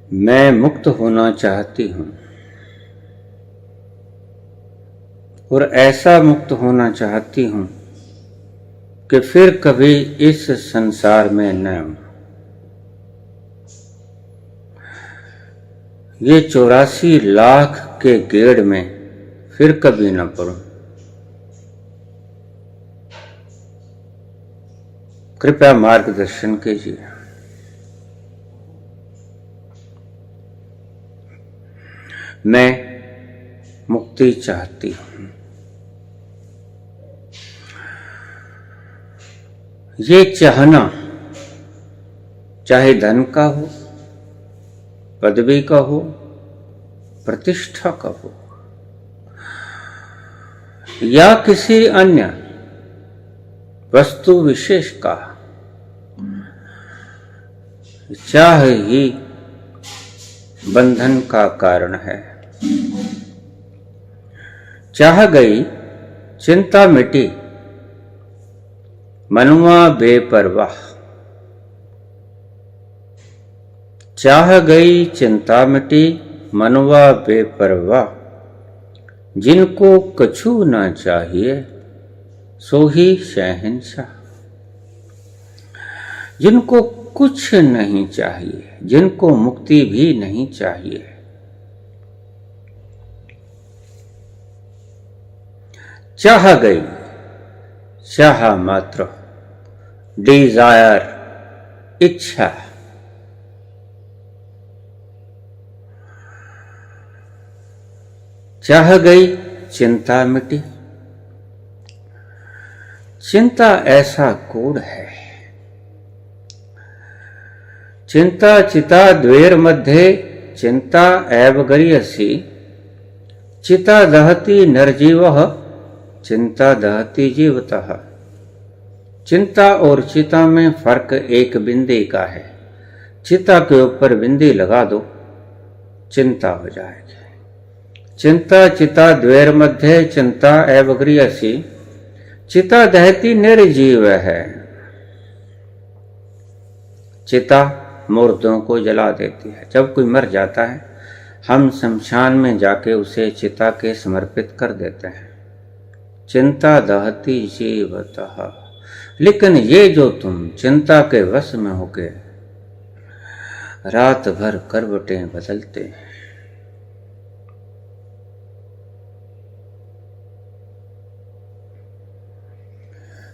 मैं मुक्त होना चाहती हूँ और ऐसा मुक्त होना चाहती हूँ कि फिर कभी इस संसार में न आऊं। ये 84 लाख के गेड़ में फिर कभी न पड़ूं। कृपया मार्गदर्शन कीजिए। मैं मुक्ति चाहती हूँ। ये चाहना चाहे धन का हो, पदवी का हो, प्रतिष्ठा का हो या किसी अन्य वस्तु विशेष का, चाह ही बंधन का कारण है। चाह गई चिंता मिटी, मनुआ बेपरवाह। चाह गई चिंता मिटी, मनुआ बेपरवाह। जिनको कछु ना चाहिए सो ही शहंशाह। जिनको कुछ नहीं चाहिए, जिनको मुक्ति भी नहीं चाहिए, चाह गई, चाह मात्र, डिजायर, इच्छा। चाह गई चिंता मिटी। चिंता ऐसा कूड़ है। चिंता चिता द्वेर मध्ये, चिंता एव गरियसी। चिता दहती नरजीवः, चिंता दहती जीवतः। चिंता और चिता में फर्क एक बिंदी का है। चिता के ऊपर बिंदी लगा दो, चिंता हो जाएगी। चिंता चिता द्वेर मध्य, चिंता एव गरियसी। चिता दहती निर्जीव है। चिता मुर्दों को जला देती है। जब कोई मर जाता है, हम शमशान में जाके उसे चिता के समर्पित कर देते हैं। चिंता दहती जीवतः। लेकिन ये जो तुम चिंता के वश में होके रात भर करवटें बदलते हैं,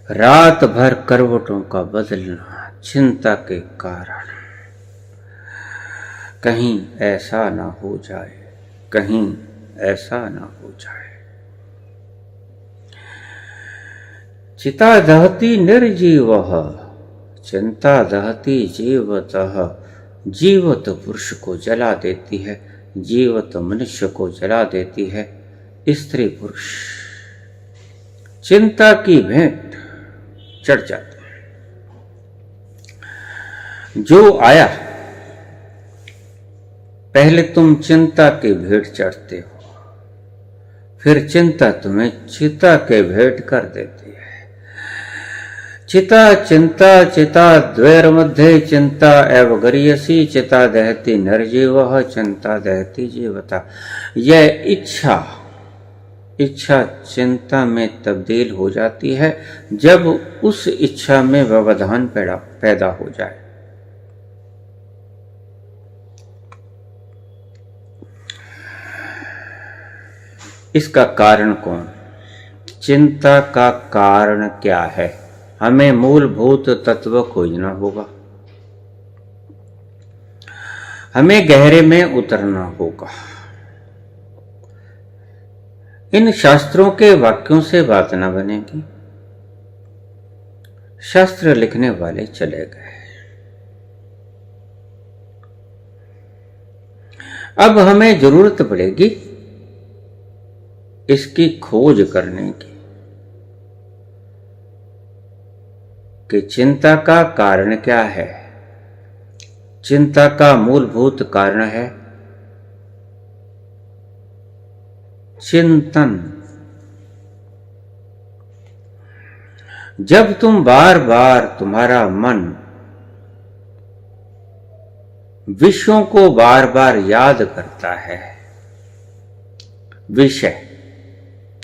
रात भर करवटों का बदलना चिंता के कारण, कहीं ऐसा ना हो जाए, कहीं ऐसा ना हो जाए। चिता दहती निर्जीवः, चिंता दहती जीवतः। जीवत पुरुष को जला देती है, जीवत मनुष्य को जला देती है। स्त्री पुरुष चिंता की भेंट चढ़ जाते हैं। जो आया, पहले तुम चिंता की भेंट चढ़ते हो, फिर चिंता तुम्हें चिता के भेंट कर देती है। चिता चिंता चिता द्वैर मध्य, चिंता एव गरियसी। चिता दहती नरजीवः, चिंता दहती जीवता। यह इच्छा चिंता में तब्दील हो जाती है जब उस इच्छा में व्यवधान पैदा हो जाए। इसका कारण कौन? चिंता का कारण क्या है? हमें मूलभूत तत्व खोजना होगा। हमें गहरे में उतरना होगा। इन शास्त्रों के वाक्यों से बात न बनेगी। शास्त्र लिखने वाले चले गए। अब हमें जरूरत पड़ेगी इसकी खोज करने की कि चिंता का कारण क्या है। चिंता का मूलभूत कारण है चिंतन। जब तुम बार बार तुम्हारा मन विषयों को बार बार याद करता है। विषय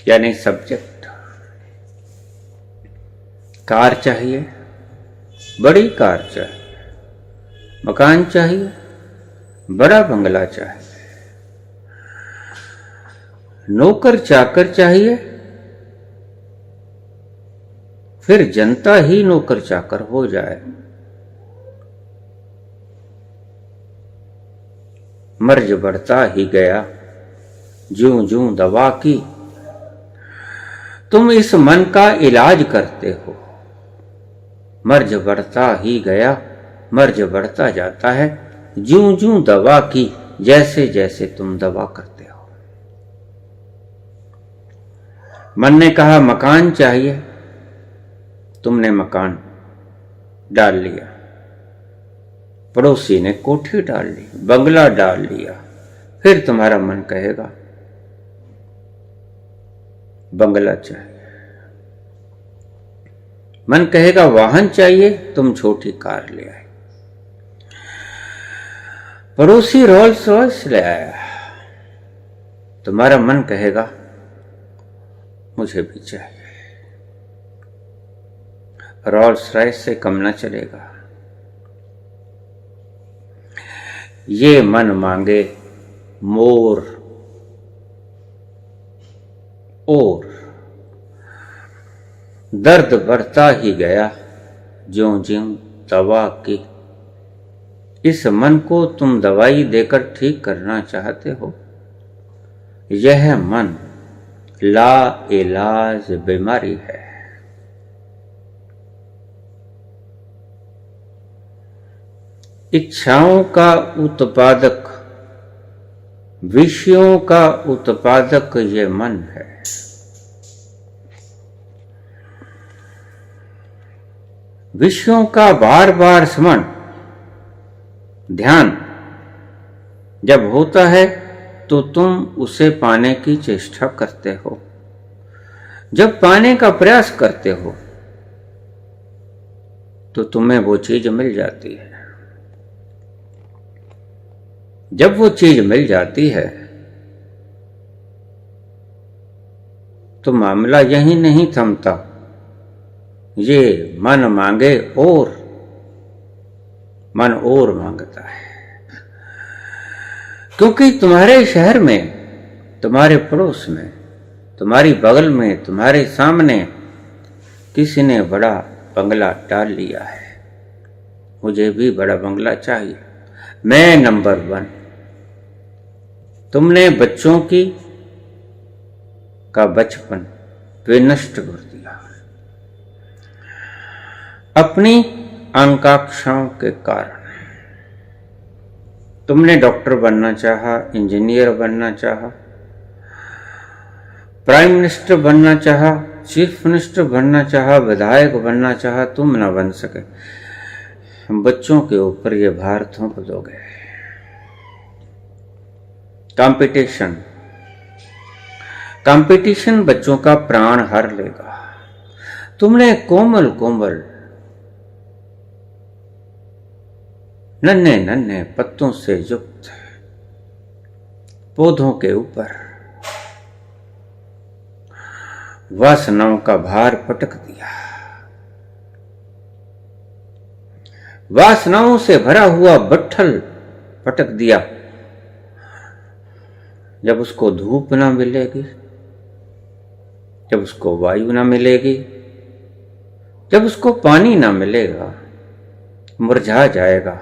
यानी सब्जेक्ट। कार चाहिए, बड़ी कार चाहिए, मकान चाहिए, बड़ा बंगला चाहिए, नौकर चाकर चाहिए, फिर जनता ही नौकर चाकर हो जाए। मर्ज बढ़ता ही गया ज्यों ज्यों दवा की। तुम इस मन का इलाज करते हो। मर्ज बढ़ता ही गया, मर्ज बढ़ता जाता है ज्यों ज्यों दवा की, जैसे जैसे तुम दवा करते हो। मन ने कहा मकान चाहिए, तुमने मकान डाल लिया। पड़ोसी ने कोठी डाल ली, बंगला डाल लिया। फिर तुम्हारा मन कहेगा बंगला चाहिए। मन कहेगा वाहन चाहिए, तुम छोटी कार ले आए। पड़ोसी रोल्स रॉयस ले आया, तुम्हारा मन कहेगा मुझे भी चाहिए। रोल्स रॉयस से कम न चलेगा। ये मन मांगे मोर और दर्द बढ़ता ही गया ज्यों ज्यों दवा की। इस मन को तुम दवाई देकर ठीक करना चाहते हो। यह मन ला इलाज बीमारी है। इच्छाओं का उत्पादक, विषयों का उत्पादक ये मन है। विषयों का बार बार स्मरण, ध्यान जब होता है तो तुम उसे पाने की चेष्टा करते हो। जब पाने का प्रयास करते हो तो तुम्हें वो चीज मिल जाती है। जब वो चीज मिल जाती है तो मामला यही नहीं थमता। ये मन मांगे और मन और मांगता है। क्योंकि तुम्हारे शहर में, तुम्हारे पड़ोस में, तुम्हारी बगल में, तुम्हारे सामने किसी ने बड़ा बंगला डाल लिया है। मुझे भी बड़ा बंगला चाहिए, मैं नंबर 1। तुमने बच्चों का बचपन विनष्ट कर दिया अपनी आकांक्षाओं के कारण। तुमने डॉक्टर बनना चाहा, इंजीनियर बनना चाहा, प्राइम मिनिस्टर बनना चाहा, चीफ मिनिस्टर बनना चाहा, विधायक बनना चाहा, तुम न बन सके। बच्चों के ऊपर ये भार थोप दोगे। कंपटीशन बच्चों का प्राण हर लेगा। तुमने कोमल कोमल नन्हे नन्हे पत्तों से युक्त पौधों के ऊपर वासनाओं का भार पटक दिया। वासनाओं से भरा हुआ बट्ठल पटक दिया। जब उसको धूप ना मिलेगी, जब उसको वायु ना मिलेगी, जब उसको पानी ना मिलेगा, मुरझा जाएगा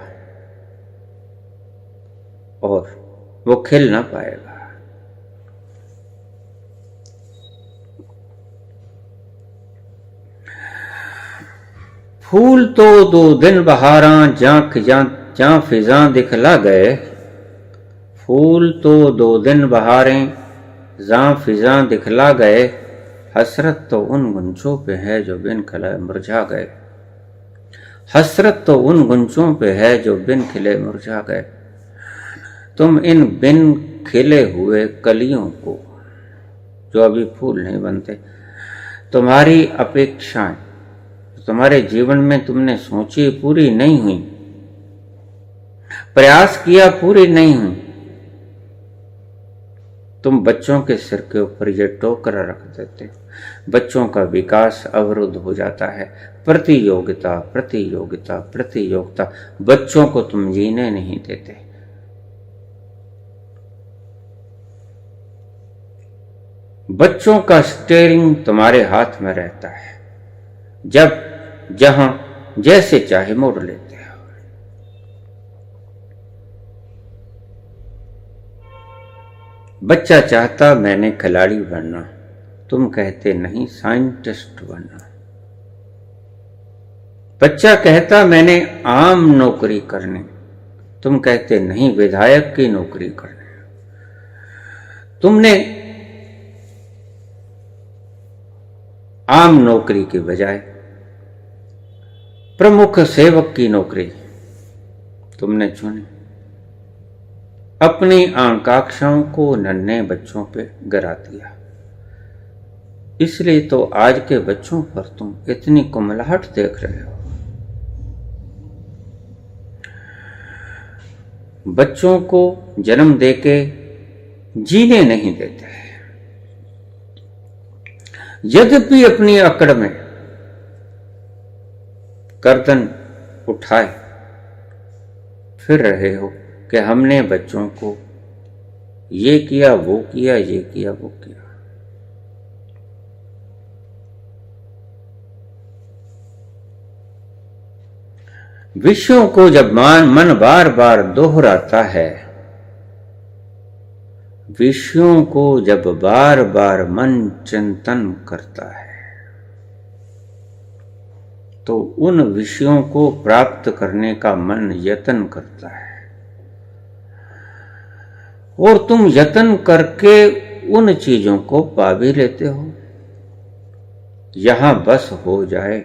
और वो खिल ना पाएगा। फूल तो 2 दिन बहारां जां फिजां दिखला गए। फूल तो 2 दिन बहारें जां फिजां दिखला गए। हसरत तो उन गुंचों पे है जो बिन खिले मुरझा गए। हसरत तो उन गुंचों पे है जो बिन खिले मुरझा गए। तुम इन बिन खिले हुए कलियों को, जो अभी फूल नहीं बनते, तुम्हारी अपेक्षाएं तुम्हारे जीवन में तुमने सोची पूरी नहीं हुई, प्रयास किया, पूरी नहीं हुई, तुम बच्चों के सिर के ऊपर ये टोकरा रख देते हो। बच्चों का विकास अवरुद्ध हो जाता है। प्रतियोगिता प्रतियोगिता प्रतियोगिता, बच्चों को तुम जीने नहीं देते। बच्चों का स्टीयरिंग तुम्हारे हाथ में रहता है, जब जहां जैसे चाहे मोड़ लेते हो। बच्चा चाहता मैंने खिलाड़ी बनना, तुम कहते नहीं साइंटिस्ट बनना। बच्चा कहता मैंने आम नौकरी करनी, तुम कहते नहीं विधायक की नौकरी करनी। तुमने आम नौकरी के बजाय प्रमुख सेवक की नौकरी तुमने चुनी। अपनी आकांक्षाओं को नन्हे बच्चों पे गिरा दिया। इसलिए तो आज के बच्चों पर तुम इतनी कुमलाहट देख रहे हो। बच्चों को जन्म देके जीने नहीं देते, यद्यपि अपनी अकड़ में गर्दन उठाए फिर रहे हो कि हमने बच्चों को ये किया वो किया, ये किया वो किया। विषयों को जब मन बार बार दोहराता है, विषयों को जब बार बार मन चिंतन करता है, तो उन विषयों को प्राप्त करने का मन यत्न करता है। और तुम यत्न करके उन चीजों को पा भी लेते हो। यहां बस हो जाए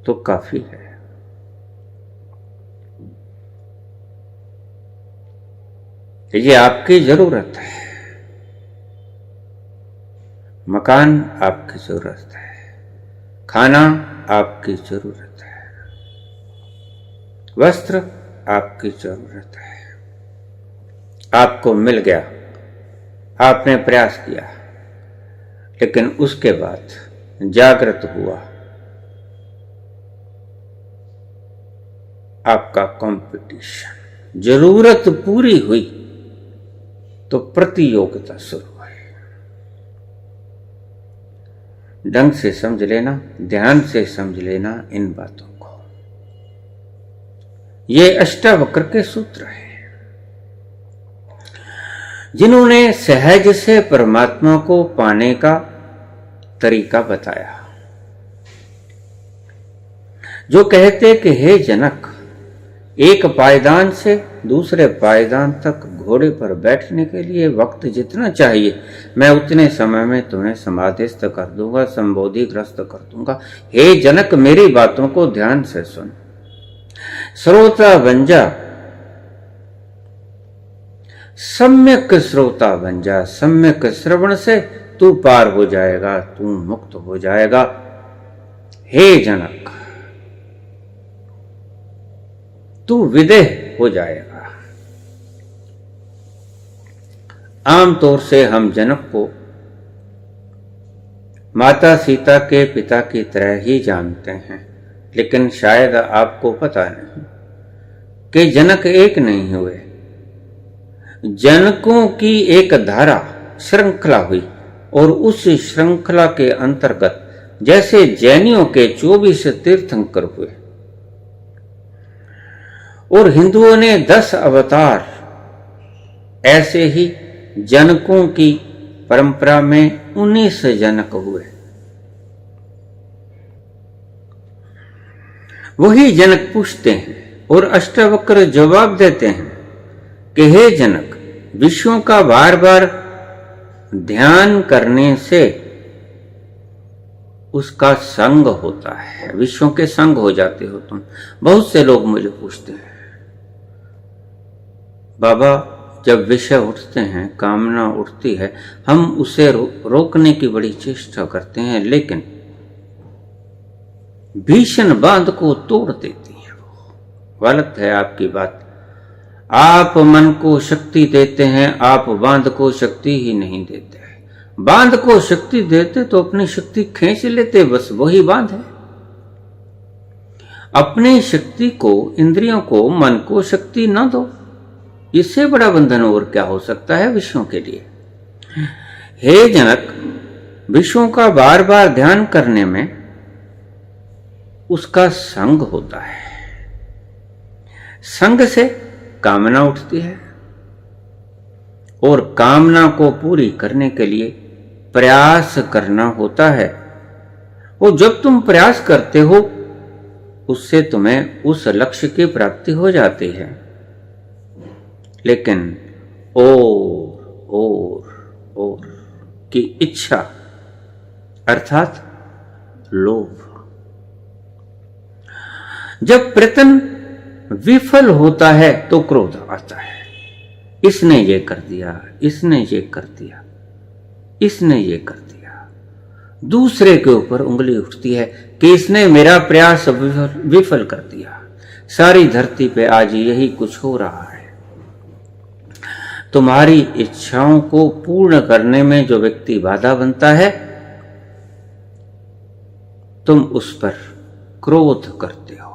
तो काफी है। ये आपकी जरूरत है। मकान आपकी जरूरत है, खाना आपकी जरूरत है, वस्त्र आपकी जरूरत है। आपको मिल गया, आपने प्रयास किया, लेकिन उसके बाद जागृत हुआ आपका कंपटीशन। जरूरत पूरी हुई तो प्रतियोगिता शुरू है। ढंग से समझ लेना, ध्यान से समझ लेना इन बातों को। ये अष्टावक्र के सूत्र हैं, जिन्होंने सहज से परमात्मा को पाने का तरीका बताया। जो कहते कि हे जनक, एक पायदान से दूसरे पायदान तक घोड़े पर बैठने के लिए वक्त जितना चाहिए, मैं उतने समय में तुम्हें समाधिस्थ कर दूंगा, संबोधिग्रस्त कर दूंगा। हे जनक, मेरी बातों को ध्यान से सुन, श्रोता बन जा, सम्यक श्रोता बन जा। सम्यक श्रवण से तू पार हो जाएगा, तू मुक्त हो जाएगा। हे जनक, तू विदेह हो जाएगा। आमतौर से हम जनक को माता सीता के पिता की तरह ही जानते हैं, लेकिन शायद आपको पता नहीं कि जनक एक नहीं हुए। जनकों की एक धारा श्रृंखला हुई, और उस श्रृंखला के अंतर्गत जैसे जैनियों के 24 तीर्थंकर हुए और हिंदुओं ने 10 अवतार, ऐसे ही जनकों की परंपरा में 19 जनक हुए। वही जनक पूछते हैं और अष्टावक्र जवाब देते हैं कि हे जनक, विषयों का बार बार ध्यान करने से उसका संग होता है। विषयों के संग हो जाते हो तुम। बहुत से लोग मुझे पूछते हैं, बाबा जब विषय उठते हैं, कामना उठती है, हम उसे रोकने की बड़ी चेष्टा करते हैं, लेकिन भीषण बांध को तोड़ देती है। वो गलत है आपकी बात। आप मन को शक्ति देते हैं, आप बांध को शक्ति ही नहीं देते। बांध को शक्ति देते तो अपनी शक्ति खींच लेते, बस वही बांध है। अपनी शक्ति को, इंद्रियों को, मन को शक्ति न दो, इससे बड़ा बंधन और क्या हो सकता है विषयों के लिए। हे जनक, विषयों का बार बार ध्यान करने में उसका संग होता है। संग से कामना उठती है और कामना को पूरी करने के लिए प्रयास करना होता है। और जब तुम प्रयास करते हो उससे तुम्हें उस लक्ष्य की प्राप्ति हो जाती है। लेकिन और की इच्छा अर्थात लोभ, जब प्रयत्न विफल होता है तो क्रोध आता है। इसने ये कर दिया, इसने ये कर दिया, इसने ये कर दिया। दूसरे के ऊपर उंगली उठती है कि इसने मेरा प्रयास विफल कर दिया। सारी धरती पे आज यही कुछ हो रहा है। तुम्हारी इच्छाओं को पूर्ण करने में जो व्यक्ति बाधा बनता है, तुम उस पर क्रोध करते हो।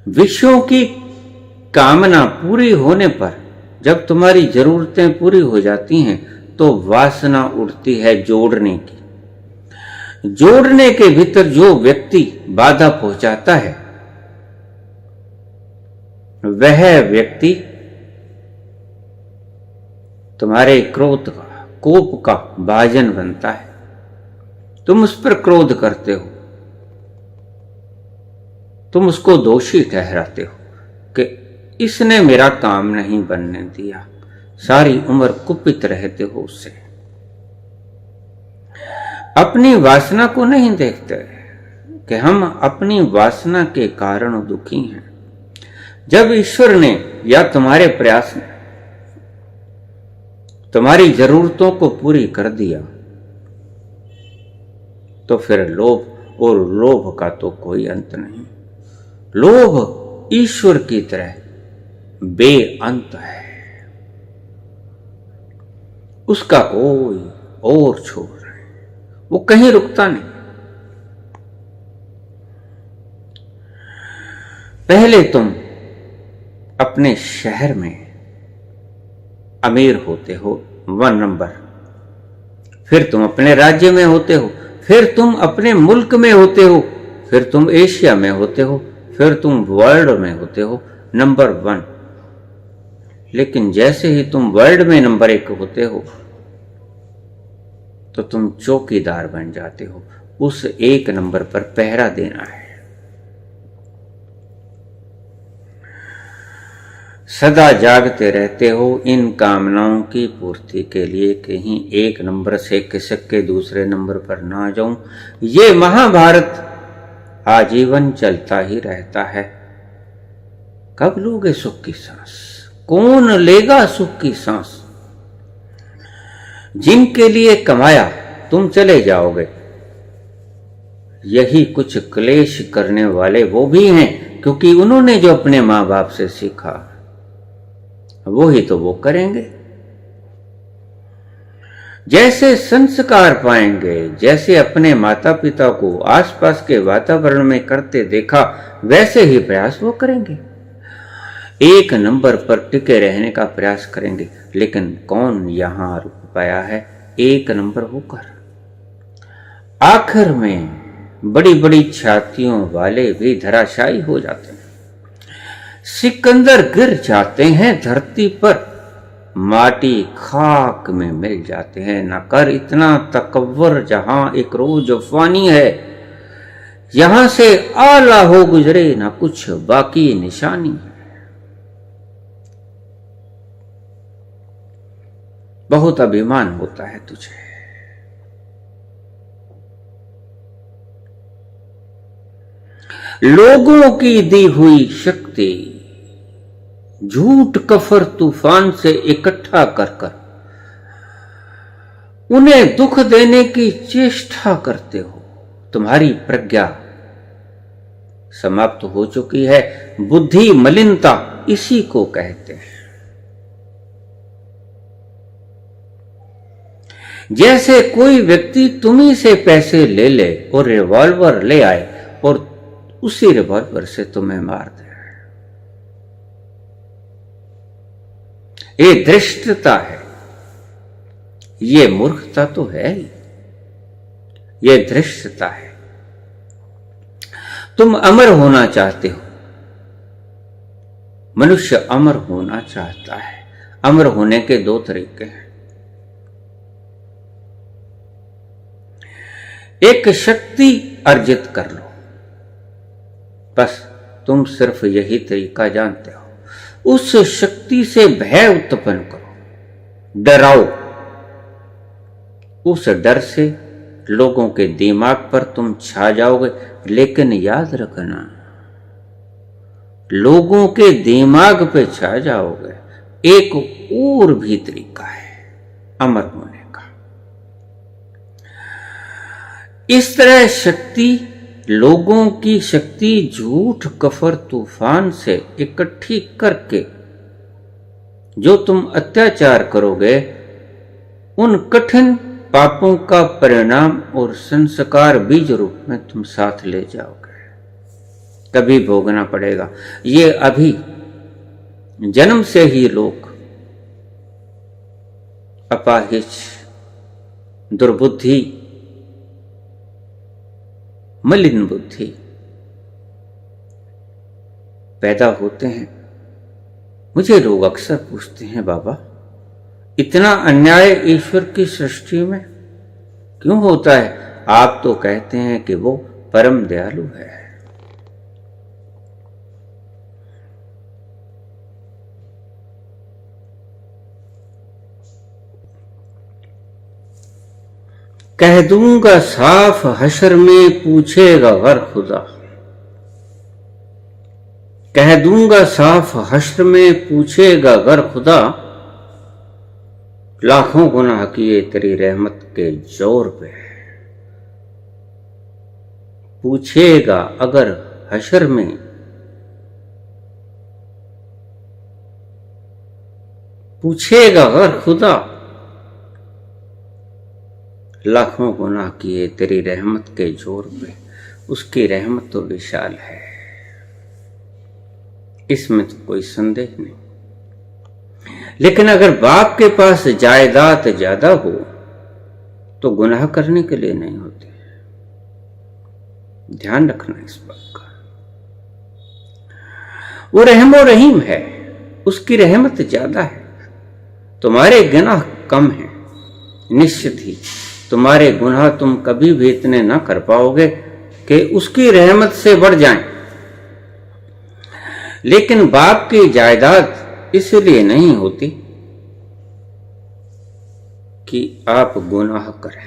विषयों की कामना पूरी होने पर जब तुम्हारी जरूरतें पूरी हो जाती हैं तो वासना उठती है जोड़ने की। जोड़ने के भीतर जो व्यक्ति बाधा पहुंचाता है वह व्यक्ति तुम्हारे क्रोध का, कोप का भाजन बनता है। तुम उस पर क्रोध करते हो, तुम उसको दोषी ठहराते हो कि इसने मेरा काम नहीं बनने दिया। सारी उम्र कुपित रहते हो उससे। अपनी वासना को नहीं देखते कि हम अपनी वासना के कारण दुखी हैं। जब ईश्वर ने या तुम्हारे प्रयास ने तुम्हारी जरूरतों को पूरी कर दिया तो फिर लोभ, और लोभ का तो कोई अंत नहीं। लोभ ईश्वर की तरह बेअंत है, उसका कोई और छोर नहीं, वो कहीं रुकता नहीं। पहले तुम अपने शहर में अमीर होते हो 1 नंबर, फिर तुम अपने राज्य में होते हो, फिर तुम अपने मुल्क में होते हो, फिर तुम एशिया में होते हो, फिर तुम वर्ल्ड में होते हो नंबर 1। लेकिन जैसे ही तुम वर्ल्ड में नंबर 1 होते हो तो तुम चौकीदार बन जाते हो। उस 1 नंबर पर पहरा देना है। सदा जागते रहते हो इन कामनाओं की पूर्ति के लिए, कहीं 1 नंबर से खिसक के दूसरे नंबर पर ना जाऊं। ये महाभारत आजीवन चलता ही रहता है। कब लोगे सुख की सांस? कौन लेगा सुख की सांस? जिनके लिए कमाया तुम चले जाओगे, यही कुछ क्लेश करने वाले वो भी हैं, क्योंकि उन्होंने जो अपने मां बाप से सीखा वो ही तो वो करेंगे। जैसे संस्कार पाएंगे, जैसे अपने माता पिता को आसपास के वातावरण में करते देखा, वैसे ही प्रयास वो करेंगे। 1 नंबर पर टिके रहने का प्रयास करेंगे। लेकिन कौन यहां रुक पाया है 1 नंबर होकर? आखिर में बड़ी बड़ी छातियों वाले भी धराशायी हो जाते हैं। सिकंदर गिर जाते हैं धरती पर, माटी खाक में मिल जाते हैं। न कर इतना तकव्वर जहां एक रोज फानी है, यहां से आला हो गुजरे ना कुछ बाकी निशानी है। बहुत अभिमान होता है तुझे। लोगों की दी हुई शक्ति झूठ कफर तूफान से इकट्ठा कर कर उन्हें दुख देने की चेष्टा करते हो। तुम्हारी प्रज्ञा समाप्त हो चुकी है। बुद्धि मलिनता इसी को कहते हैं। जैसे कोई व्यक्ति तुम्ही से पैसे ले ले और रिवॉल्वर ले आए और उसी रिवॉल्वर से तुम्हें मार दे, ये धृष्टता है, ये मूर्खता तो है ही, ये धृष्टता है। तुम अमर होना चाहते हो, मनुष्य अमर होना चाहता है। अमर होने के दो तरीके हैं। एक शक्ति अर्जित कर लो, बस तुम सिर्फ यही तरीका जानते हो। उस शक्ति से भय उत्पन्न करो, डराओ। उस डर से लोगों के दिमाग पर तुम छा जाओगे। लेकिन याद रखना, लोगों के दिमाग पे छा जाओगे, एक और भी तरीका है अमर होने का। इस तरह शक्ति, लोगों की शक्ति झूठ कफर तूफान से इकट्ठी करके जो तुम अत्याचार करोगे, उन कठिन पापों का परिणाम और संस्कार बीज रूप में तुम साथ ले जाओगे, कभी भोगना पड़ेगा। ये अभी जन्म से ही लोग अपाहिज, दुर्बुद्धि, मलिन बुद्धि पैदा होते हैं। मुझे लोग अक्सर पूछते हैं, बाबा इतना अन्याय ईश्वर की सृष्टि में क्यों होता है? आप तो कहते हैं कि वो परम दयालु है। कह दूंगा साफ हशर में पूछेगा गर खुदा, कह दूंगा साफ हशर में पूछेगा गर खुदा, लाखों गुनाह किए तेरी रहमत के जोर पे। पूछेगा अगर हशर में, पूछेगा अगर खुदा, लाखों गुनाह किए तेरी रहमत के जोर पे। उसकी रहमत तो विशाल है, इसमें तो कोई संदेह नहीं। लेकिन अगर बाप के पास जायदाद ज्यादा हो तो गुनाह करने के लिए नहीं होते। ध्यान रखना इस बात का। वो रहमो रहीम है, उसकी रहमत ज्यादा है। तुम्हारे गुनाह कम हैं, निश्चित ही तुम्हारे गुनाह तुम कभी भी इतने ना कर पाओगे कि उसकी रहमत से बढ़ जाएं। लेकिन बाप की जायदाद इसलिए नहीं होती कि आप गुनाह करें।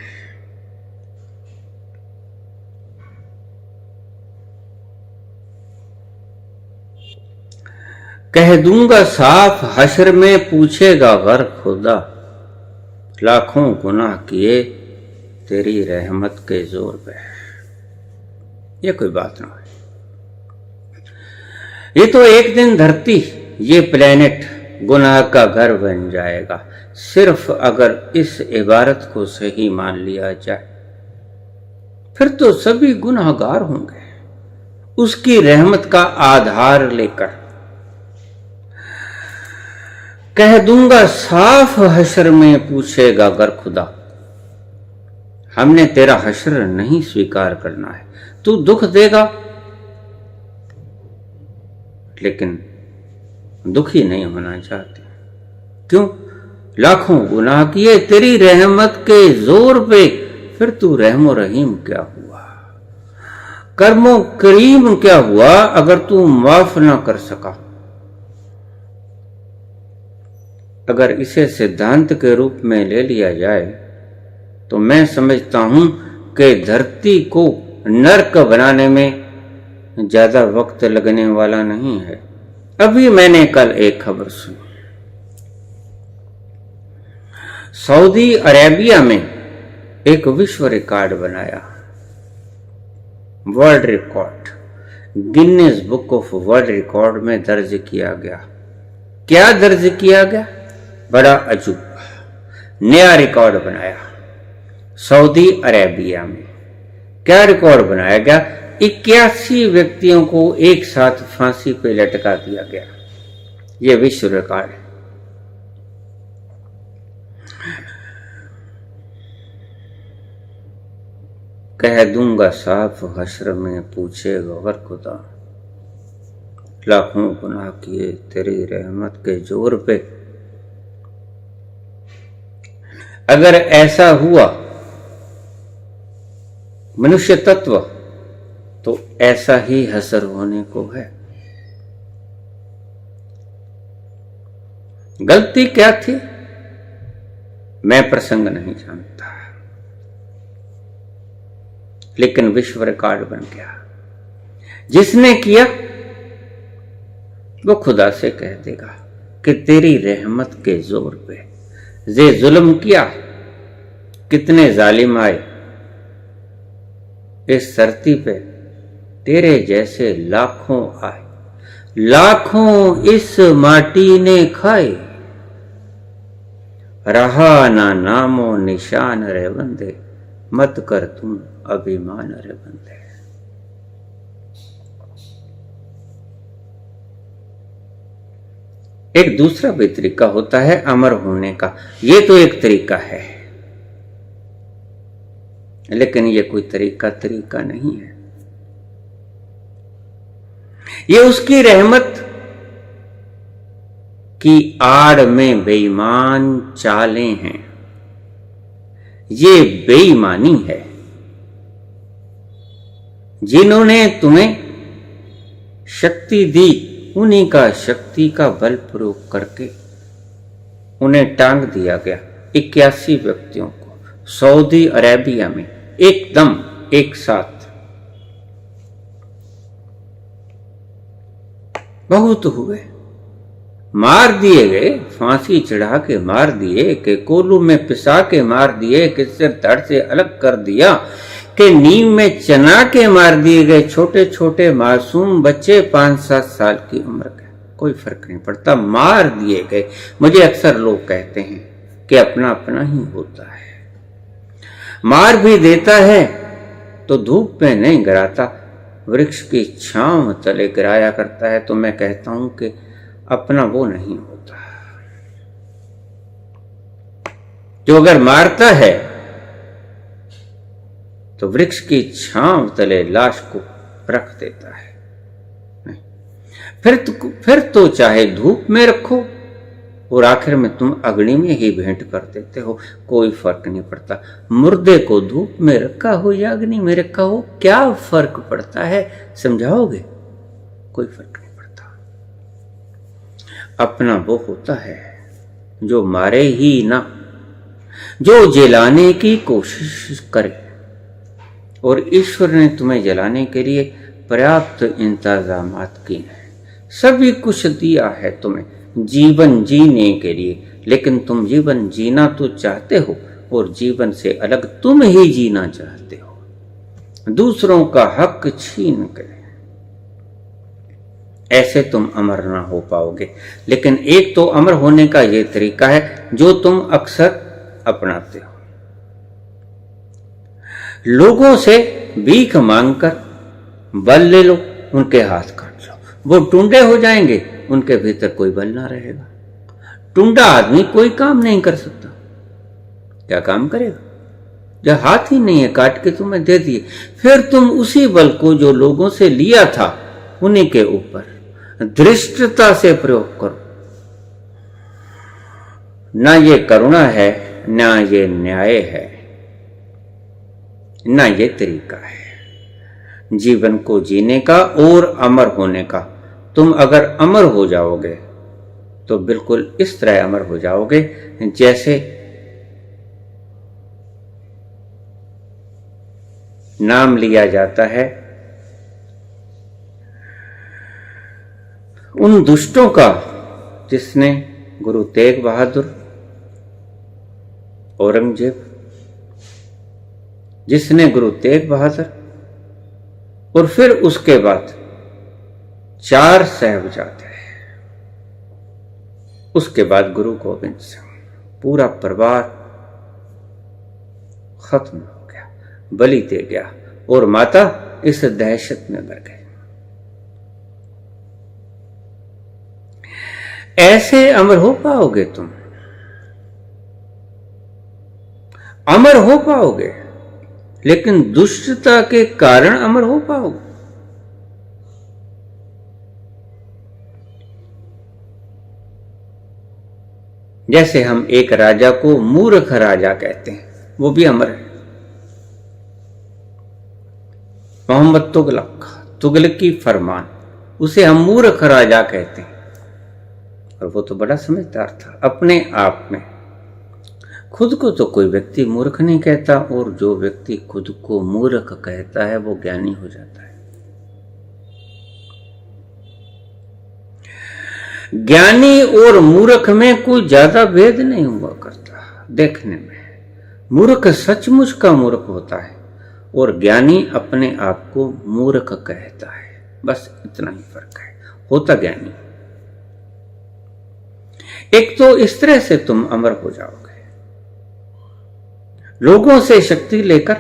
कह दूंगा साफ हशर में पूछेगा गर खुदा, लाखों गुनाह किए तेरी रहमत के जोर पे। ये कोई बात ना है। ये तो एक दिन धरती, ये प्लेनेट गुनाह का घर बन जाएगा, सिर्फ अगर इस इबारत को सही मान लिया जाए। फिर तो सभी गुनाहगार होंगे उसकी रहमत का आधार लेकर। कह दूंगा साफ हशर में पूछेगा गर खुदा, हमने तेरा हशर नहीं स्वीकार करना है। तू दुख देगा लेकिन दुखी नहीं होना चाहते। क्यों? लाखों गुनाह किए तेरी रहमत के जोर पे। फिर तू रहमो रहीम क्या हुआ, कर्मो करीम क्या हुआ अगर तू माफ ना कर सका? अगर इसे सिद्धांत के रूप में ले लिया जाए तो मैं समझता हूं कि धरती को नर्क बनाने में ज्यादा वक्त लगने वाला नहीं है। अभी मैंने कल एक खबर सुनी, सऊदी अरेबिया में एक विश्व रिकॉर्ड बनाया, world record. Guinness book of world record में दर्ज किया गया। क्या दर्ज किया गया? बड़ा अजूबा नया रिकॉर्ड बनाया सऊदी अरेबिया में। क्या रिकॉर्ड बनाया गया? 81 व्यक्तियों को एक साथ फांसी पे लटका दिया गया। यह विश्व रिकॉर्ड है। कह दूंगा साफ हश्र में पूछेगा वर खुदा, लाखों गुनाह किए तेरी रहमत के जोर पे। अगर ऐसा हुआ मनुष्य तत्व तो ऐसा ही हसर होने को है। गलती क्या थी मैं प्रसंग नहीं जानता, लेकिन विश्व रिकॉर्ड बन गया। जिसने किया वो खुदा से कह देगा कि तेरी रहमत के जोर पे जे जुल्म किया। कितने जालिम आए इस धरती पे, तेरे जैसे लाखों आए, लाखों इस माटी ने खाए। रहा ना नामो निशान रे बंदे, मत कर तुम अभिमान रे बंदे। एक दूसरा भी तरीका होता है अमर होने का। ये तो एक तरीका है, लेकिन ये कोई तरीका नहीं है। ये उसकी रहमत की आड़ में बेईमान चालें हैं। ये बेईमानी है। जिन्होंने तुम्हें शक्ति दी उन्हीं का शक्ति का बल प्रयोग करके उन्हें टांग दिया गया। 81 व्यक्तियों को सऊदी अरेबिया में एकदम एक साथ। बहुत हुए, मार दिए गए, फांसी चढ़ा के मार दिए, कि कोलू में पिसा के मार दिए, कि सिर धड़ से अलग कर दिया, कि नीम में चना के मार दिए गए। छोटे छोटे मासूम बच्चे 5-7 साल की उम्र के, कोई फर्क नहीं पड़ता, मार दिए गए। मुझे अक्सर लोग कहते हैं कि अपना अपना ही होता है। मार भी देता है तो धूप में नहीं गिराता, वृक्ष की छांव तले गिराया करता है। तो मैं कहता हूं कि अपना वो नहीं होता। जो अगर मारता है तो वृक्ष की छांव तले लाश को रख देता है। फिर तो चाहे धूप में रखो और आखिर में तुम अग्नि में ही भेंट कर देते हो, कोई फर्क नहीं पड़ता। मुर्दे को धूप में रखा हो या अग्नि में रखा हो, क्या फर्क पड़ता है? समझाओगे? कोई फर्क नहीं पड़ता। अपना वो होता है जो मारे ही ना, जो जलाने की कोशिश करे। और ईश्वर ने तुम्हें जलाने के लिए पर्याप्त इंतजामात किए हैं। सभी कुछ दिया है तुम्हें जीवन जीने के लिए, लेकिन तुम जीवन जीना तो चाहते हो और जीवन से अलग तुम ही जीना चाहते हो, दूसरों का हक छीन कर। ऐसे तुम अमर ना हो पाओगे। लेकिन एक तो अमर होने का यह तरीका है जो तुम अक्सर अपनाते हो। लोगों से भीख मांगकर बल ले लो, उनके हाथ काट लो, वो टुंडे हो जाएंगे, उनके भीतर कोई बल ना रहेगा। टुंडा आदमी कोई काम नहीं कर सकता, क्या काम करेगा जब हाथ ही नहीं है, काट के तुम्हें दे दिए। फिर तुम उसी बल को जो लोगों से लिया था उन्हीं के ऊपर धृष्टता से प्रयोग करो। ना ये करुणा है, ना ये न्याय है, ना ये तरीका है जीवन को जीने का और अमर होने का। तुम अगर अमर हो जाओगे तो बिल्कुल इस तरह अमर हो जाओगे जैसे नाम लिया जाता है उन दुष्टों का जिसने गुरु तेग बहादुर, औरंगजेब, जिसने गुरु तेग बहादुर और फिर उसके बाद 4 साहिबजादे, उसके बाद गुरु गोविंद सिंह, पूरा परिवार खत्म हो गया, बलि दे गया और माता इस दहशत में मर गई। ऐसे अमर हो पाओगे तुम? अमर हो पाओगे, लेकिन दुष्टता के कारण अमर हो पाओगे? जैसे हम एक राजा को मूर्ख राजा कहते हैं, वो भी अमर है। मोहम्मद तुगलकी फरमान, उसे हम मूर्ख राजा कहते हैं, और वो तो बड़ा समझदार था अपने आप में। खुद को तो कोई व्यक्ति मूर्ख नहीं कहता, और जो व्यक्ति खुद को मूर्ख कहता है वो ज्ञानी हो जाता है। ज्ञानी और मूर्ख में कोई ज्यादा भेद नहीं हुआ करता देखने में। मूर्ख सचमुच का मूर्ख होता है, और ज्ञानी अपने आप को मूर्ख कहता है, बस इतना ही फर्क है। होता ज्ञानी। एक तो इस तरह से तुम अमर हो जाओगे, लोगों से शक्ति लेकर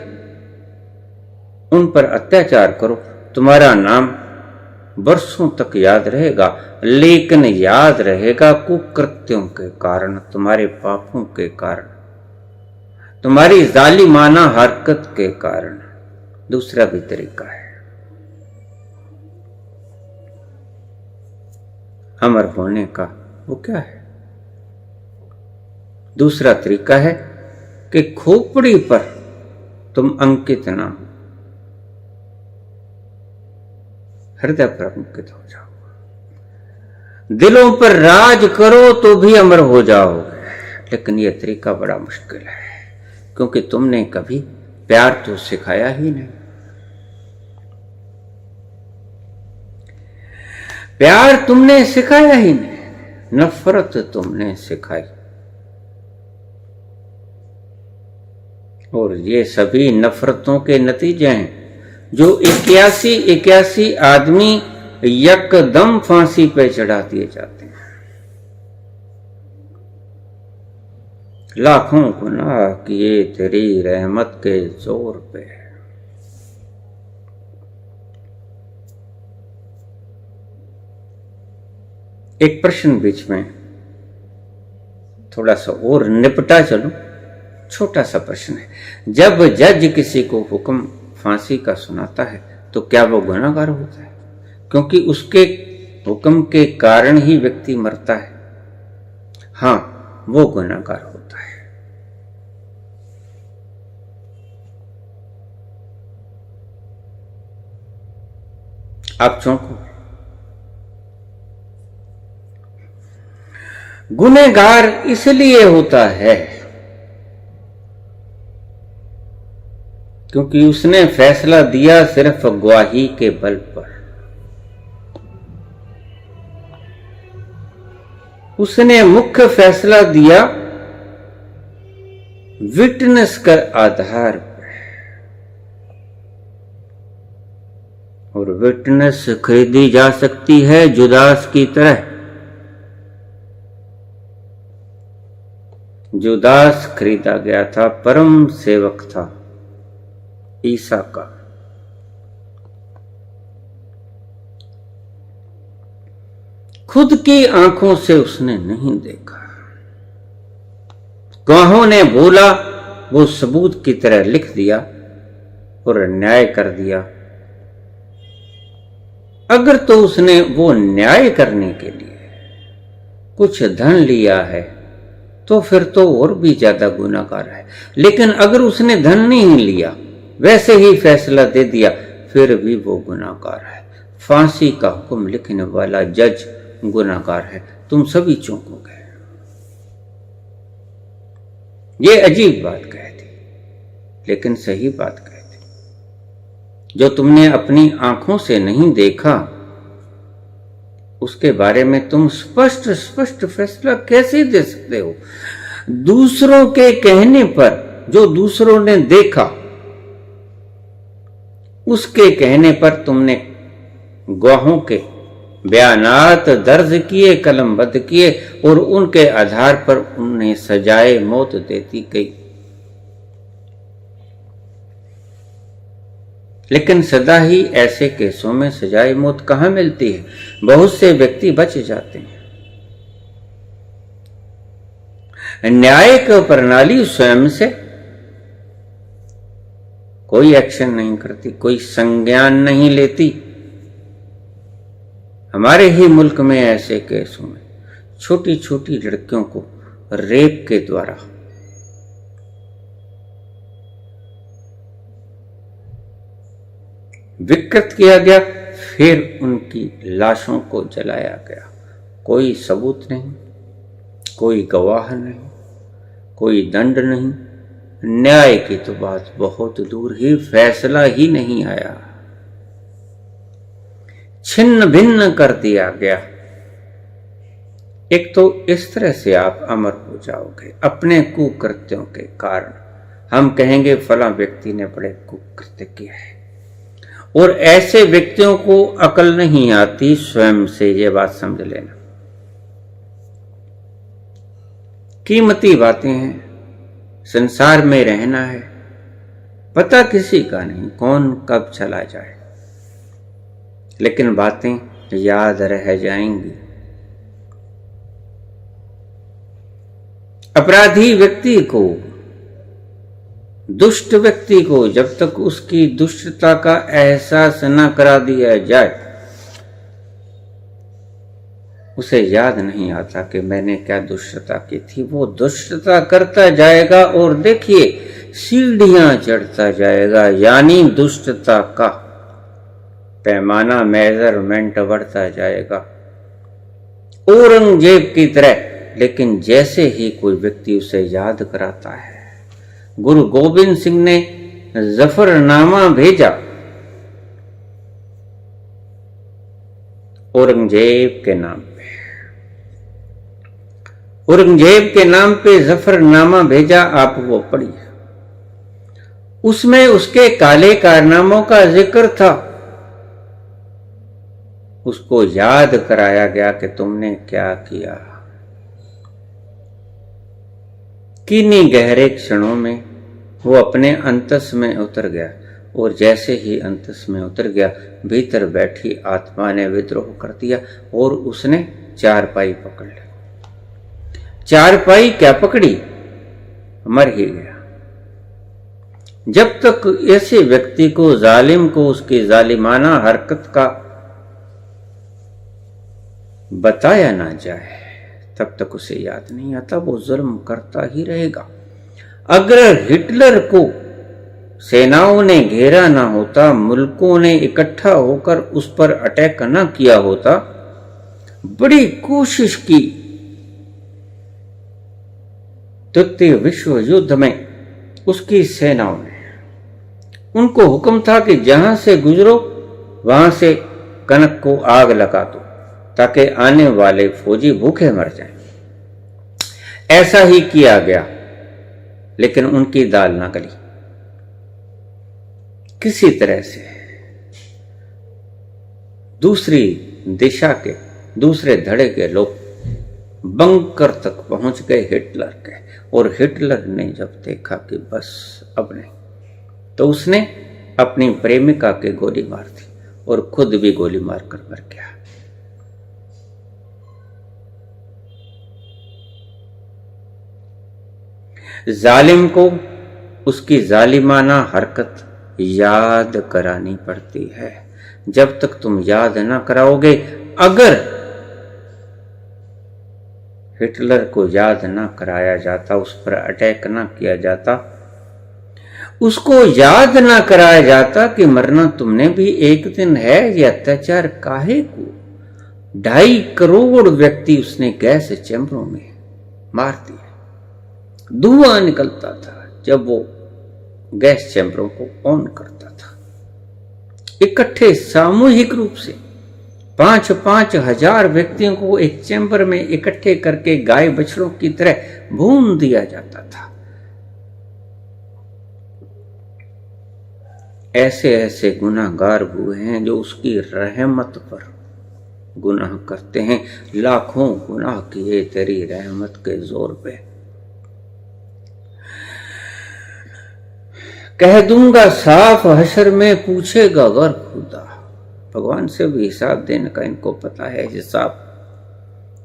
उन पर अत्याचार करो, तुम्हारा नाम वर्षों तक याद रहेगा, लेकिन याद रहेगा कुकृत्यों के कारण, तुम्हारे पापों के कारण, तुम्हारी जालिमाना हरकत के कारण। दूसरा भी तरीका है अमर होने का, वो क्या है? दूसरा तरीका है कि खोपड़ी पर तुम अंकित ना हो, हृदय पर अंकित हो जाओ। दिलों पर राज करो तो भी अमर हो जाओगे, लेकिन यह तरीका बड़ा मुश्किल है, क्योंकि तुमने कभी प्यार तो सिखाया ही नहीं। प्यार तुमने सिखाया ही नहीं, नफरत तुमने सिखाई। और ये सभी नफरतों के नतीजे हैं जो 81 आदमी यकदम फांसी पे चढ़ा दिए जाते हैं। लाखों गुनाह किए तेरी रहमत के जोर पे। एक प्रश्न बीच में थोड़ा सा और निपटा चलूं, छोटा सा प्रश्न है। जब जज किसी को हुक्म फांसी का सुनाता है तो क्या वो गुनाहगार होता है? क्योंकि उसके हुक्म के कारण ही व्यक्ति मरता है। हाँ, वो गुनाहगार होता है। आप चौंको। गुनहगार इसलिए होता है क्योंकि उसने फैसला दिया सिर्फ गवाही के बल पर। उसने मुख्य फैसला दिया विटनेस कर आधार पर, और विटनेस खरीदी जा सकती है जुदास की तरह। जुदास खरीदा गया था, परम सेवक था ईसा का। खुद की आंखों से उसने नहीं देखा, गवाहों ने बोला, वो सबूत की तरह लिख दिया और न्याय कर दिया। अगर तो उसने वो न्याय करने के लिए कुछ धन लिया है तो फिर तो और भी ज्यादा गुनाहगार है। लेकिन अगर उसने धन नहीं लिया, वैसे ही फैसला दे दिया, फिर भी वो गुनाहगार है। फांसी का हुक्म लिखने वाला जज गुनाहगार है। तुम सभी चौंकोगे। ये अजीब बात कह दी, लेकिन सही बात कह दी। जो तुमने अपनी आंखों से नहीं देखा, उसके बारे में तुम स्पष्ट फैसला कैसे दे सकते हो? दूसरों के कहने पर, जो दूसरों ने देखा उसके कहने पर तुमने गवाहों के बयानात दर्ज किए, कलमबद्ध किए और उनके आधार पर उन्हें सजाए मौत देती गई। लेकिन सदा ही ऐसे केसों में सजाए मौत कहां मिलती है? बहुत से व्यक्ति बच जाते हैं। न्यायिक प्रणाली स्वयं से कोई एक्शन नहीं करती, कोई संज्ञान नहीं लेती। हमारे ही मुल्क में ऐसे केसों में छोटी छोटी लड़कियों को रेप के द्वारा विकृत किया गया, फिर उनकी लाशों को जलाया गया। कोई सबूत नहीं, कोई गवाह नहीं, कोई दंड नहीं, न्याय की तो बात बहुत दूर ही, फैसला ही नहीं आया, छिन्न भिन्न कर दिया गया। एक तो इस तरह से आप अमर हो जाओगे अपने कुकृत्यों के कारण। हम कहेंगे फला व्यक्ति ने बड़े कुकृत्य किया है, और ऐसे व्यक्तियों को अकल नहीं आती स्वयं से, ये बात समझ लेना। कीमती बातें हैं, संसार में रहना है, पता किसी का नहीं कौन कब चला जाए, लेकिन बातें याद रह जाएंगी। अपराधी व्यक्ति को, दुष्ट व्यक्ति को जब तक उसकी दुष्टता का एहसास न करा दिया जाए, उसे याद नहीं आता कि मैंने क्या दुष्टता की थी। वो दुष्टता करता जाएगा और देखिए सीढ़ियां चढ़ता जाएगा, यानी दुष्टता का पैमाना, मेजरमेंट बढ़ता जाएगा औरंगजेब की तरह। लेकिन जैसे ही कोई व्यक्ति उसे याद कराता है, गुरु गोविंद सिंह ने जफरनामा भेजा औरंगजेब के नाम पे, औरंगजेब के नाम पे जफरनामा भेजा, आप वो पढ़िए। उसमें उसके काले कारनामों का जिक्र था। उसको याद कराया गया कि तुमने क्या किया। किन्हीं गहरे क्षणों में वो अपने अंतस में उतर गया, और जैसे ही अंतस में उतर गया, भीतर बैठी आत्मा ने विद्रोह कर दिया और उसने चारपाई पकड़ ली। चारपाई क्या पकड़ी, मर ही गया। जब तक ऐसे व्यक्ति को, जालिम को, उसकी जालिमाना हरकत का बताया ना जाए, तब तक उसे याद नहीं आता, वो जुल्म करता ही रहेगा। अगर हिटलर को सेनाओं ने घेरा ना होता, मुल्कों ने इकट्ठा होकर उस पर अटैक ना किया होता, बड़ी कोशिश की, तृतीय विश्व युद्ध में उसकी सेनाओं ने, उनको हुक्म था कि जहां से गुजरो वहां से कनक को आग लगा दो ताकि आने वाले फौजी भूखे मर जाएं। ऐसा ही किया गया, लेकिन उनकी दाल ना गली। किसी तरह से दूसरी दिशा के, दूसरे धड़े के लोग बंकर तक पहुंच गए हिटलर के, और हिटलर ने जब देखा कि बस अब नहीं, तो उसने अपनी प्रेमिका के गोली मार दी और खुद भी गोली मारकर मर गया। जालिम को उसकी जालिमाना हरकत याद करानी पड़ती है। जब तक तुम याद ना कराओगे, अगर हिटलर को याद ना कराया जाता, उस पर अटैक ना किया जाता, उसको याद ना कराया जाता कि मरना तुमने भी एक दिन है, ये अत्याचार काहे को। 2.5 करोड़ व्यक्ति उसने गैस चैम्बरों में मार दिए। धुआं निकलता था जब वो गैस चैम्बरों को ऑन करता था। इकट्ठे सामूहिक रूप से 5-5 हजार व्यक्तियों को एक चैम्बर में इकट्ठे करके गाय बछड़ों की तरह भून दिया जाता था। ऐसे ऐसे गुनाहगार हुए हैं जो उसकी रहमत पर गुनाह करते हैं, लाखों गुनाह किए तेरी रहमत के जोर पे। कह दूंगा साफ हशर में, पूछेगा गर खुदा। भगवान से भी हिसाब देने का इनको पता है, हिसाब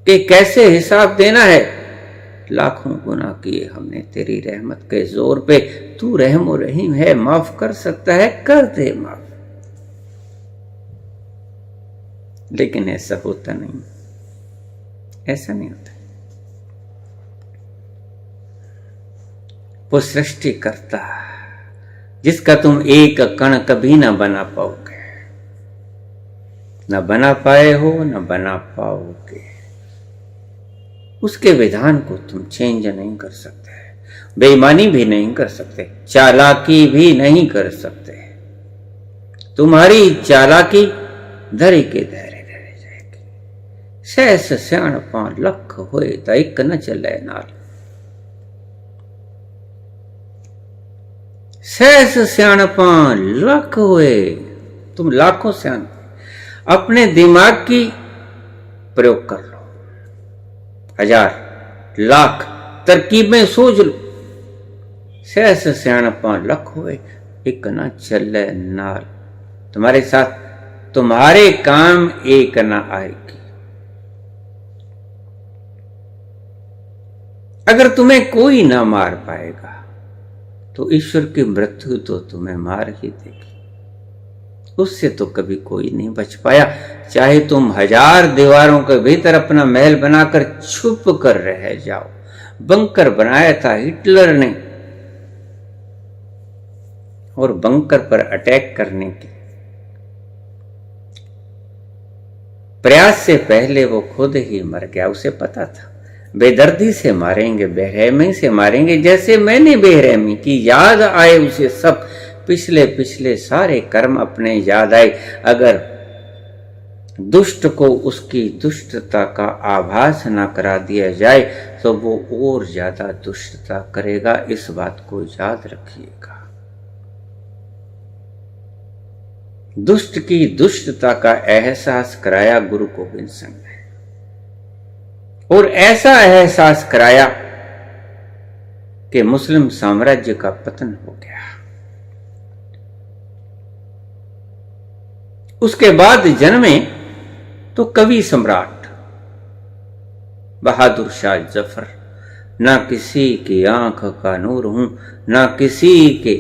कि कैसे हिसाब देना है। लाखों गुनाह किए हमने तेरी रहमत के जोर पे, तू रहमो रहीम है, माफ कर सकता है, कर दे माफ। लेकिन ऐसा होता नहीं, ऐसा नहीं होता। वो सृष्टि करता जिसका तुम एक कण कभी ना बना पाओगे, ना बना पाए हो, ना बना पाओगे। उसके विधान को तुम चेंज नहीं कर सकते, बेईमानी भी नहीं कर सकते, चालाकी भी नहीं कर सकते। तुम्हारी चालाकी धरी के धैर्य रह जाएगी। सहस सियाणपा लख होए तो एक न चले नाल। सहस सियाणपा लख होए, तुम लाखों सियाण अपने दिमाग की प्रयोग कर लो, हजार लाख तरकीबें सोच लो। सहस सियाणपा लख होए एक ना चले नाल। तुम्हारे साथ तुम्हारे काम एक ना आएगी। अगर तुम्हें कोई ना मार पाएगा तो ईश्वर की मृत्यु तो तुम्हें मार ही देगी। उससे तो कभी कोई नहीं बच पाया। चाहे तुम हजार दीवारों के भीतर अपना महल बनाकर छुप कर रह जाओ। बंकर बनाया था हिटलर ने, और बंकर पर अटैक करने के प्रयास से पहले वो खुद ही मर गया। उसे पता था बेदर्दी से मारेंगे, बेरहमी से मारेंगे, जैसे मैंने बेरहमी की। याद आए उसे सब पिछले पिछले सारे कर्म अपने याद आए। अगर दुष्ट को उसकी दुष्टता का आभास न करा दिया जाए तो वो और ज्यादा दुष्टता करेगा। इस बात को याद रखिएगा। दुष्ट की दुष्टता का एहसास कराया गुरु गोविंद सिंह ने, और ऐसा एहसास कराया कि मुस्लिम साम्राज्य का पतन हो गया। उसके बाद जन्मे तो कवि सम्राट बहादुर शाह जफर। ना किसी की आंख का नूर हूं, ना किसी के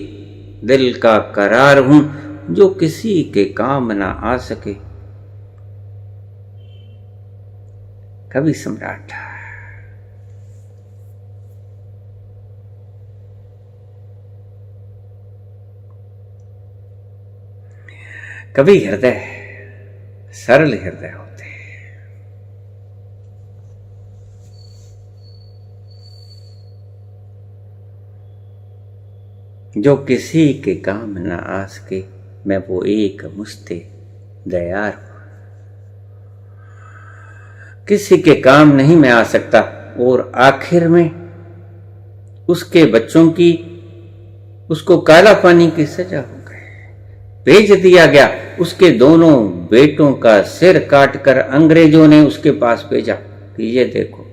दिल का करार हूं, जो किसी के काम ना आ सके। कवि सम्राट। कवि हृदय सरल हृदय होते हैं। जो किसी के काम न आ सके, मैं वो एक मुझते दयार हूं। किसी के काम नहीं मैं आ सकता, और आखिर में उसके बच्चों की उसको काला पानी की सजा हो गई। भेज दिया गया। उसके दोनों बेटों का सिर काटकर अंग्रेजों ने उसके पास भेजा कि ये देखो,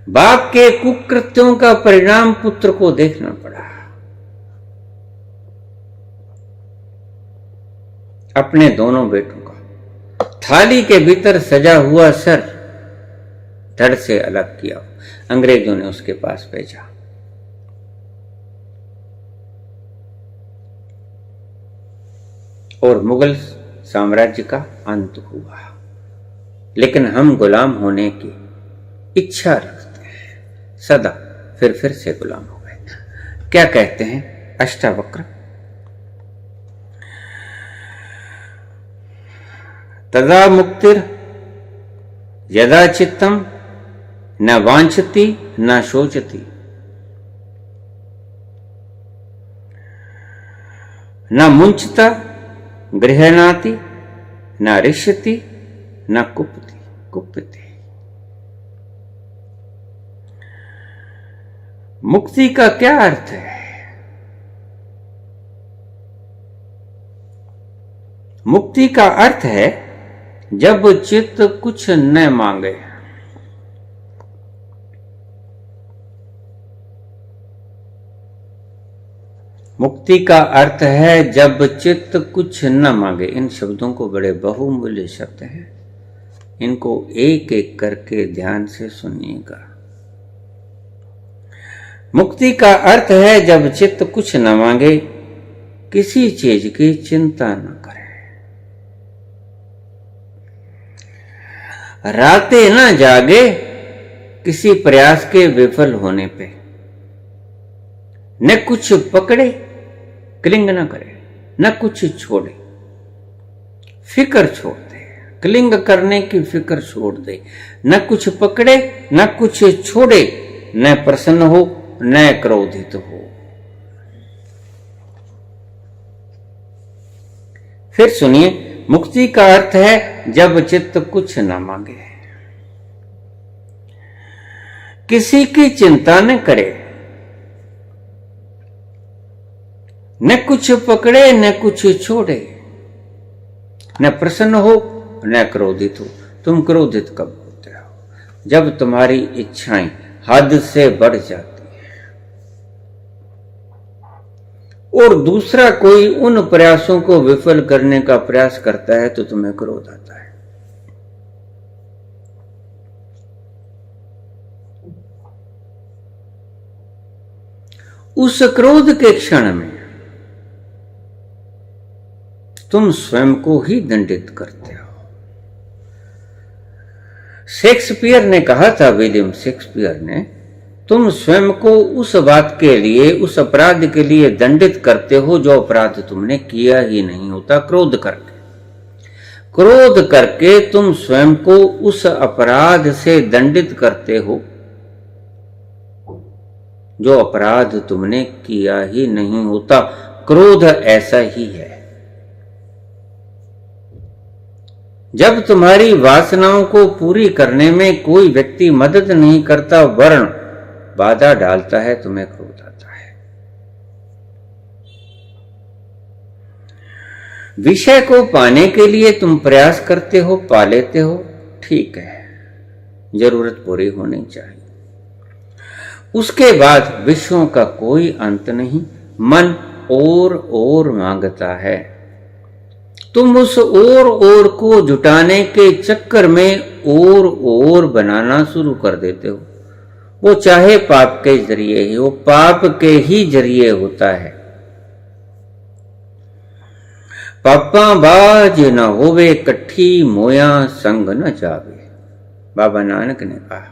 बाप के कुकृत्यों का परिणाम पुत्र को देखना पड़ा। अपने दोनों बेटों का थाली के भीतर सजा हुआ सर धड़ से अलग किया, अंग्रेजों ने उसके पास भेजा। और मुगल साम्राज्य का अंत हुआ। लेकिन हम गुलाम होने की इच्छा रखते हैं, सदा फिर से गुलाम हो गए। क्या कहते हैं अष्टावक्र? तदा मुक्तिर यदा चित्तम न वांछति न शोचति, न मुंचता गृहणाति न रिष्यति न कुप्यति। मुक्ति का क्या अर्थ है? मुक्ति का अर्थ है जब चित्त कुछ न मांगे। मुक्ति का अर्थ है जब चित्त कुछ न मांगे। इन शब्दों को बड़े बहुमूल्य शब्द हैं, इनको एक एक करके ध्यान से सुनिएगा। मुक्ति का अर्थ है जब चित्त कुछ न मांगे, किसी चीज की चिंता न करे, रातें न जागे किसी प्रयास के विफल होने पे, न कुछ पकड़े क्लिंग न करे, न कुछ छोड़े, फिक्र छोड़ दे, क्लिंग करने की फिक्र छोड़ दे, न कुछ पकड़े न कुछ छोड़े, न प्रसन्न हो न क्रोधित हो। फिर सुनिए, मुक्ति का अर्थ है जब चित्त कुछ न मांगे, किसी की चिंता न करे, न कुछ पकड़े न कुछ छोड़े, न प्रसन्न हो न क्रोधित हो। तुम क्रोधित कब होते हो? जब तुम्हारी इच्छाएं हद से बढ़ जाती हैं और दूसरा कोई उन प्रयासों को विफल करने का प्रयास करता है तो तुम्हें क्रोध आता है। उस क्रोध के क्षण में तुम स्वयं को ही दंडित करते हो। शेक्सपियर ने कहा था, विलियम शेक्सपियर ने, तुम स्वयं को उस बात के लिए, उस अपराध के लिए दंडित करते हो जो अपराध तुमने किया ही नहीं होता। क्रोध करके तुम स्वयं को उस अपराध से दंडित करते हो जो अपराध तुमने किया ही नहीं होता। क्रोध ऐसा ही है। जब तुम्हारी वासनाओं को पूरी करने में कोई व्यक्ति मदद नहीं करता, वरन बाधा डालता है, तुम्हें क्रोध आता है। विषय को पाने के लिए तुम प्रयास करते हो, पा लेते हो, ठीक है, जरूरत पूरी होनी चाहिए। उसके बाद विषयों का कोई अंत नहीं, मन और मांगता है। तुम उस और को जुटाने के चक्कर में और बनाना शुरू कर देते हो। वो चाहे पाप के जरिए ही हो, पाप के ही जरिए होता है। पापा बाज न होवे कट्ठी, मोया संग न जावे, बाबा नानक ने कहा।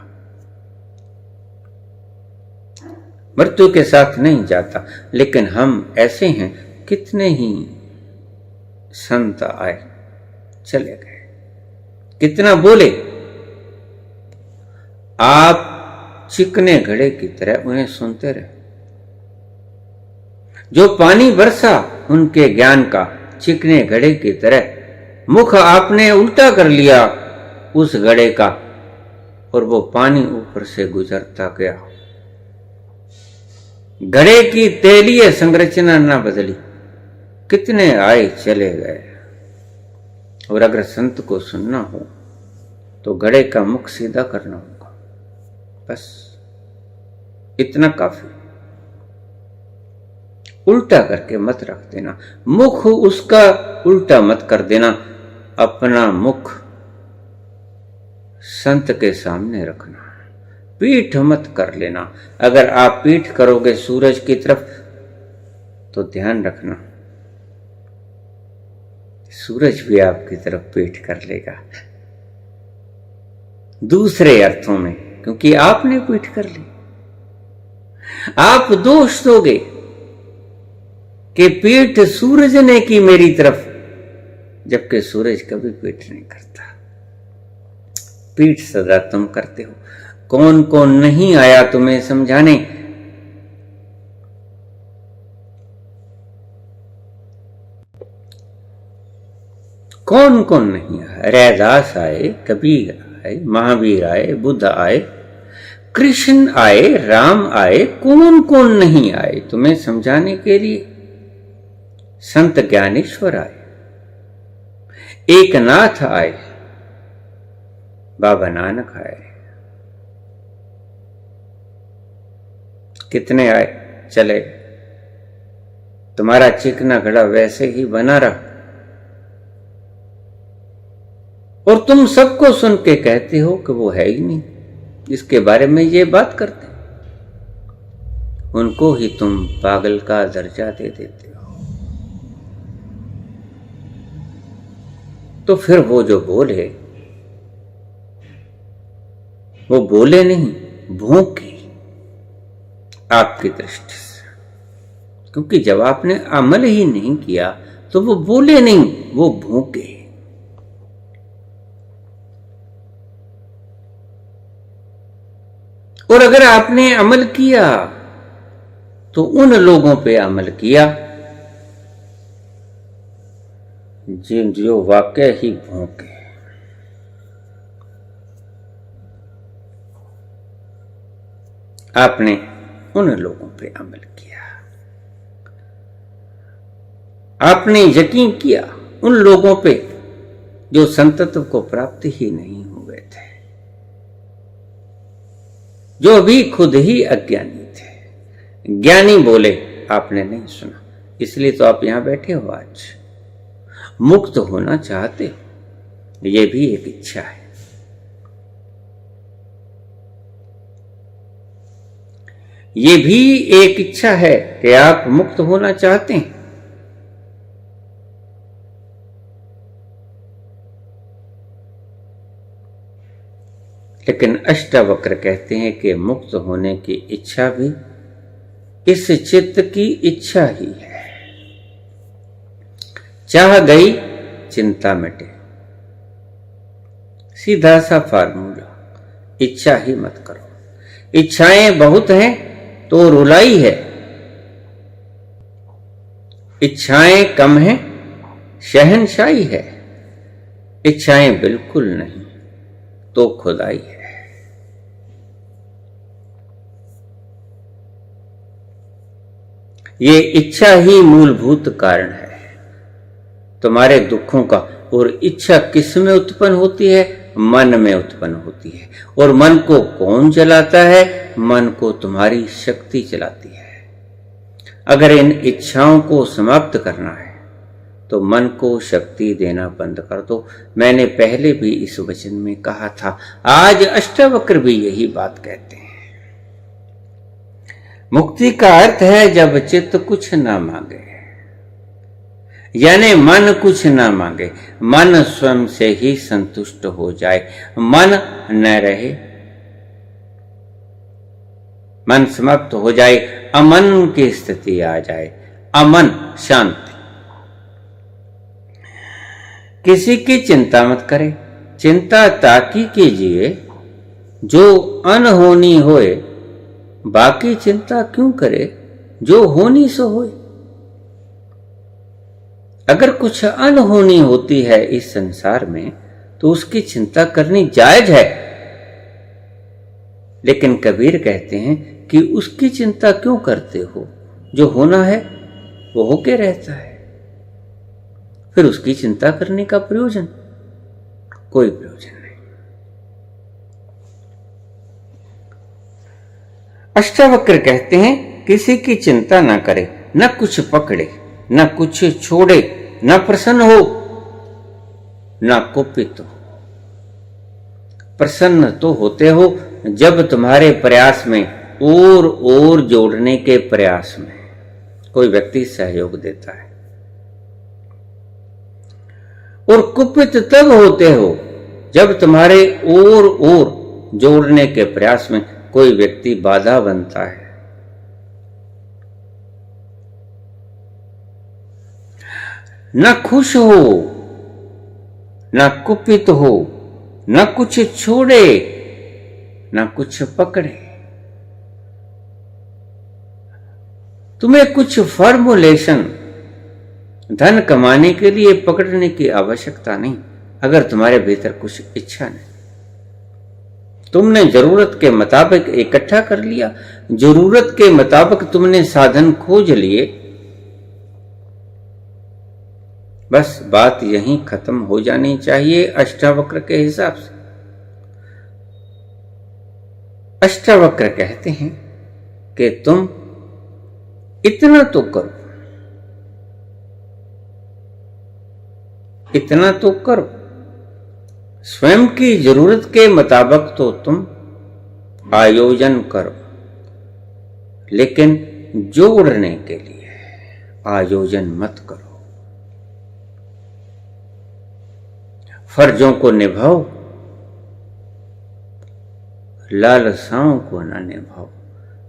मृत्यु के साथ नहीं जाता, लेकिन हम ऐसे हैं, कितने ही संत आए चले गए, कितना बोले, आप चिकने घड़े की तरह उन्हें सुनते रहे। जो पानी बरसा उनके ज्ञान का, चिकने घड़े की तरह मुख आपने उल्टा कर लिया उस घड़े का, और वो पानी ऊपर से गुजरता गया। घड़े की तेलीय संरचना ना बदली, कितने आए चले गए। और अगर संत को सुनना हो तो घड़े का मुख सीधा करना होगा, बस इतना काफी। उल्टा करके मत रख देना, मुख उसका उल्टा मत कर देना। अपना मुख संत के सामने रखना, पीठ मत कर लेना। अगर आप पीठ करोगे सूरज की तरफ तो ध्यान रखना, सूरज भी आपकी तरफ पीठ कर लेगा, दूसरे अर्थों में, क्योंकि आपने पीठ कर ली। आप दोष दोगे कि पीठ सूरज ने की मेरी तरफ, जबकि सूरज कभी पीठ नहीं करता। पीठ सदा तुम करते हो। कौन कौन नहीं आया तुम्हें समझाने? कौन कौन नहीं आया? रैदास आए, कबीर आए, महावीर आए, बुद्ध आए, कृष्ण आए, राम आए, कौन कौन नहीं आए तुम्हें समझाने के लिए? संत ज्ञानेश्वर आए, एक नाथ आए, बाबा नानक आए। कितने आए, चले, तुम्हारा चिकना घड़ा वैसे ही बना रहा, और तुम सबको सुन के कहते हो कि वो है ही नहीं, इसके बारे में ये बात करते, उनको ही तुम पागल का दर्जा दे देते हो। तो फिर वो जो बोले, वो बोले नहीं, भूखे आपकी दृष्टि से, क्योंकि जब आपने अमल ही नहीं किया तो वो बोले नहीं, वो भूखे। और अगर आपने अमल किया तो उन लोगों पे अमल किया जो वाकई ही भूखे। आपने उन लोगों पे अमल किया, आपने यकीन किया उन लोगों पे जो संतत्व को प्राप्त ही नहीं हुए थे, जो अभी खुद ही अज्ञानी थे। ज्ञानी बोले, आपने नहीं सुना, इसलिए तो आप यहां बैठे हो। आज मुक्त होना चाहते हो, यह भी एक इच्छा है। ये भी एक इच्छा है कि आप मुक्त होना चाहते हैं। लेकिन अष्टावक्र कहते हैं कि मुक्त होने की इच्छा भी इस चित्त की इच्छा ही है। चाह गई चिंता मिटे, सीधा सा फार्मूला, इच्छा ही मत करो। इच्छाएं बहुत हैं तो रुलाई है, इच्छाएं कम हैं शहनशाही है, इच्छाएं बिल्कुल नहीं तो खुदाई है। ये इच्छा ही मूलभूत कारण है तुम्हारे दुखों का। और इच्छा किस में उत्पन्न होती है? मन में उत्पन्न होती है। और मन को कौन चलाता है? मन को तुम्हारी शक्ति चलाती है। अगर इन इच्छाओं को समाप्त करना है तो मन को शक्ति देना बंद कर दो। मैंने पहले भी इस वचन में कहा था, आज अष्टावक्र भी यही बात कहते हैं। मुक्ति का अर्थ है जब चित्त कुछ ना मांगे, यानी मन कुछ ना मांगे, मन स्वयं से ही संतुष्ट हो जाए, मन न रहे, मन समाप्त हो जाए, अमन की स्थिति आ जाए, अमन शांति। किसी की चिंता मत करे, चिंता ताकि कीजिए जो अनहोनी होए, बाकी चिंता क्यों करे जो होनी सो होए। अगर कुछ अनहोनी होती है इस संसार में तो उसकी चिंता करनी जायज है, लेकिन कबीर कहते हैं कि उसकी चिंता क्यों करते हो, जो होना है वो होके रहता है। फिर उसकी चिंता करने का प्रयोजन? कोई प्रयोजन नहीं। अष्टावक्र कहते हैं किसी की चिंता ना करे, न कुछ पकड़े, न कुछ छोड़े, न प्रसन्न हो, न कुपित हो। प्रसन्न तो होते हो जब तुम्हारे प्रयास में और जोड़ने के प्रयास में कोई व्यक्ति सहयोग देता है, और कुपित तब होते हो जब तुम्हारे और जोड़ने के प्रयास में कोई व्यक्ति बाधा बनता है। न खुश हो, न कुपित हो, न कुछ छोड़े, न कुछ पकड़े। तुम्हें कुछ फॉर्मुलेशन धन कमाने के लिए पकड़ने की आवश्यकता नहीं, अगर तुम्हारे भीतर कुछ इच्छा नहीं। तुमने जरूरत के मुताबिक इकट्ठा कर लिया, जरूरत के मुताबिक तुमने साधन खोज लिए, बस बात यहीं खत्म हो जानी चाहिए अष्टावक्र के हिसाब से। अष्टावक्र कहते हैं कि तुम इतना तो करो, इतना तो करो, स्वयं की जरूरत के मुताबिक तो तुम आयोजन करो, लेकिन जोड़ने के लिए आयोजन मत करो। फर्जों को निभाओ, लालसाओं को ना निभाओ,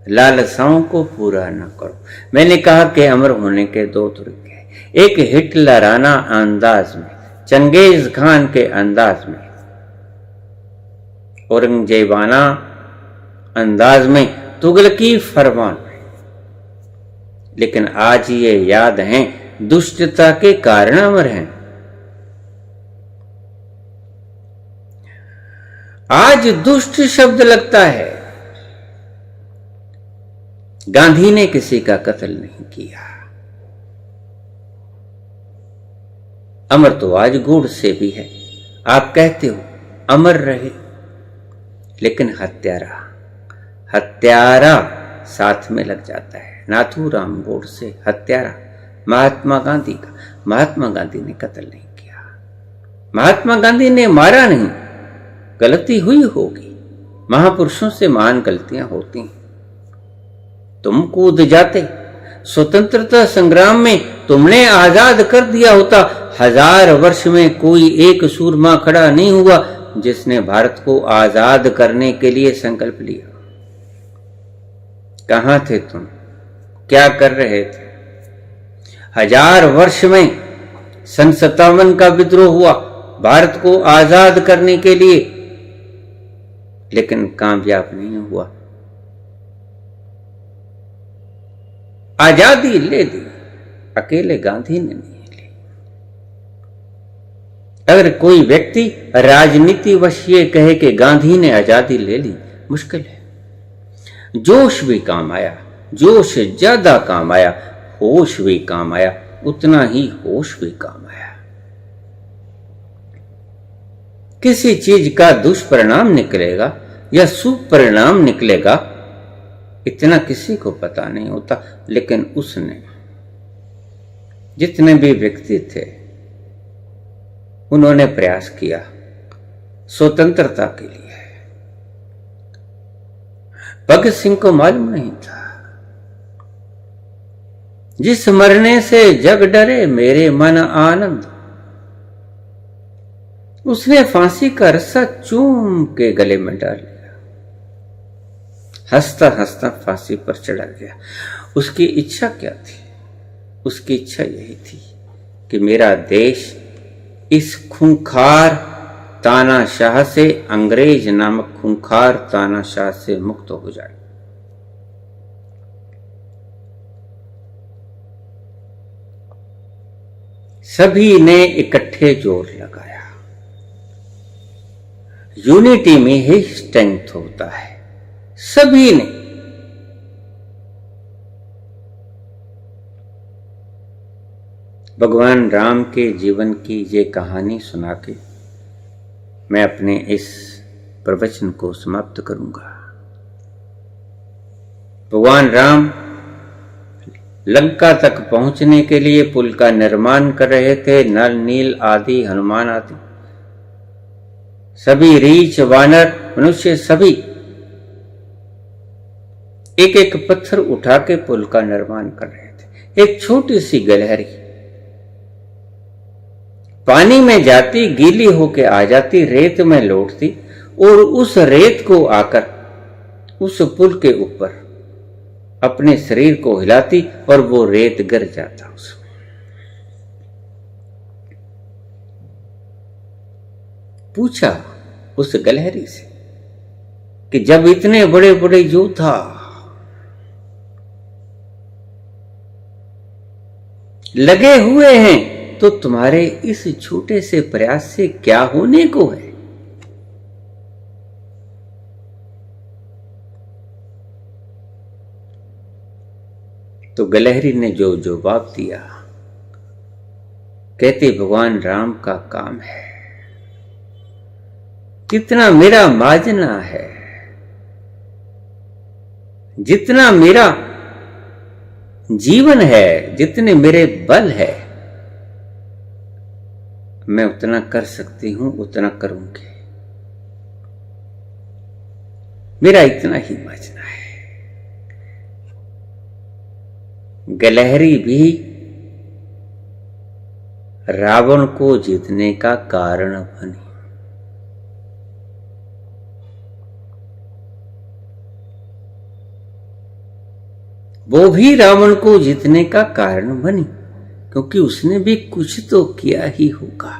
लालसाओं को पूरा ना करो। मैंने कहा कि अमर होने के दो तरीके हैं, एक हिटलराना अंदाज में, चंगेज खान के अंदाज में, औरंगजेबाना अंदाज में, तुगलकी फरमान में। लेकिन आज ये याद हैं दुष्टता के कारण अमर हैं। आज दुष्ट शब्द लगता है। गांधी ने किसी का कत्ल नहीं किया। अमर तो आज गुड़ से भी है। आप कहते हो अमर रहे, लेकिन हत्यारा, हत्यारा साथ में लग जाता है। नाथूराम गोडसे हत्यारा महात्मा गांधी का। महात्मा गांधी ने कत्ल नहीं किया, महात्मा गांधी ने मारा नहीं। गलती हुई होगी, महापुरुषों से महान गलतियां होती हैं। तुम कूद जाते, स्वतंत्रता संग्राम में तुमने आजाद कर दिया होता। 1000 वर्ष में कोई एक सूरमा खड़ा नहीं हुआ जिसने भारत को आजाद करने के लिए संकल्प लिया। कहां थे तुम? क्या कर रहे थे? 1000 वर्ष में सन 57 का विद्रोह हुआ भारत को आजाद करने के लिए, लेकिन कामयाब नहीं हुआ। आजादी ले दी, अकेले गांधी ने नहीं ली। अगर कोई व्यक्ति राजनीतिवश ये कहे कि गांधी ने आजादी ले ली, मुश्किल है। जोश भी काम आया, जोश ज्यादा काम आया, होश भी काम आया, उतना ही होश भी काम आया। किसी चीज का दुष्परिणाम निकलेगा या शुभ परिणाम निकलेगा, इतना किसी को पता नहीं होता। लेकिन उसने, जितने भी व्यक्ति थे, उन्होंने प्रयास किया स्वतंत्रता के लिए। भगत सिंह को मालूम नहीं था, जिस मरने से जग डरे मेरे मन आनंद, उसने फांसी का रस्सा चूम के गले में डाल लिया। हंसता हंसता फांसी पर चढ़ा गया। उसकी इच्छा क्या थी? उसकी इच्छा यही थी कि मेरा देश इस खूंखार तानाशाह से, अंग्रेज नामक खूंखार तानाशाह से मुक्त हो जाए। सभी ने इकट्ठे जोर लगाया। यूनिटी में ही स्ट्रेंथ होता है। सभी ने भगवान राम के जीवन की ये कहानी सुना के मैं अपने इस प्रवचन को समाप्त करूंगा। भगवान राम लंका तक पहुंचने के लिए पुल का निर्माण कर रहे थे। नल, नील आदि, हनुमान आदि सभी, रीछ, वानर, मनुष्य सभी एक एक पत्थर उठा के पुल का निर्माण कर रहे थे। एक छोटी सी गिलहरी पानी में जाती, गीली होके आ जाती, रेत में लौटती और उस रेत को आकर उस पुल के ऊपर अपने शरीर को हिलाती और वो रेत गिर जाता उसमें। पूछा उस गिलहरी से कि जब इतने बड़े बड़े योद्धा लगे हुए हैं तो तुम्हारे इस छोटे से प्रयास से क्या होने को है? तो गिलहरी ने जो जवाब दिया कहते भगवान राम का काम है, कितना मेरा माजना है, जितना मेरा जीवन है, जितने मेरे बल है, मैं उतना कर सकती हूं, उतना करूंगी। मेरा इतना ही माजना है। गिलहरी भी रावण को जीतने का कारण बनी। वो भी रावण को जीतने का कारण बनी, क्योंकि उसने भी कुछ तो किया ही होगा।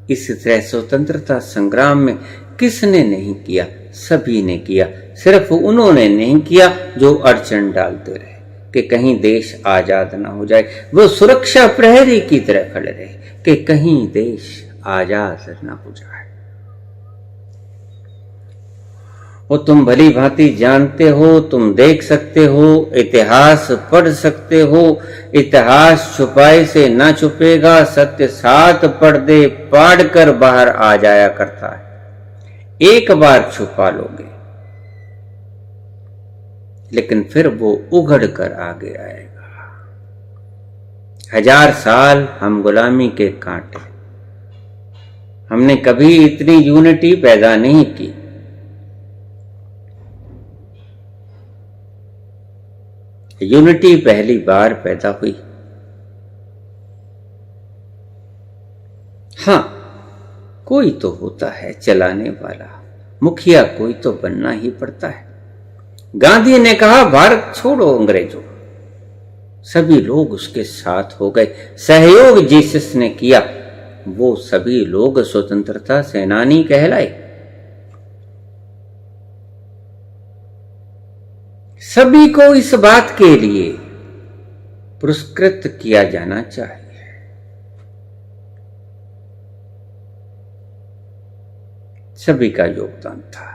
इस तरह स्वतंत्रता संग्राम में किसने नहीं किया? सभी ने किया। सिर्फ उन्होंने नहीं किया जो अड़चन डालते रहे कि कहीं देश आजाद ना हो जाए। वो सुरक्षा प्रहरी की तरह खड़े रहे कि कहीं देश आजाद ना हो जाए। वो तुम भली भांति जानते हो, तुम देख सकते हो, इतिहास पढ़ सकते हो। इतिहास छुपाए से ना छुपेगा, सत्य सात पर्दे फाड़ कर बाहर आ जाया करता है। एक बार छुपा लोगे लेकिन फिर वो उघड़ कर आगे आएगा। 1000 साल हम गुलामी के कांटे, हमने कभी इतनी यूनिटी पैदा नहीं की। यूनिटी पहली बार पैदा हुई। हां, कोई तो होता है चलाने वाला, मुखिया कोई तो बनना ही पड़ता है। गांधी ने कहा भारत छोड़ो अंग्रेजों, सभी लोग उसके साथ हो गए। सहयोग जीसस ने किया, वो सभी लोग स्वतंत्रता सेनानी कहलाए। सभी को इस बात के लिए पुरस्कृत किया जाना चाहिए। सभी का योगदान था।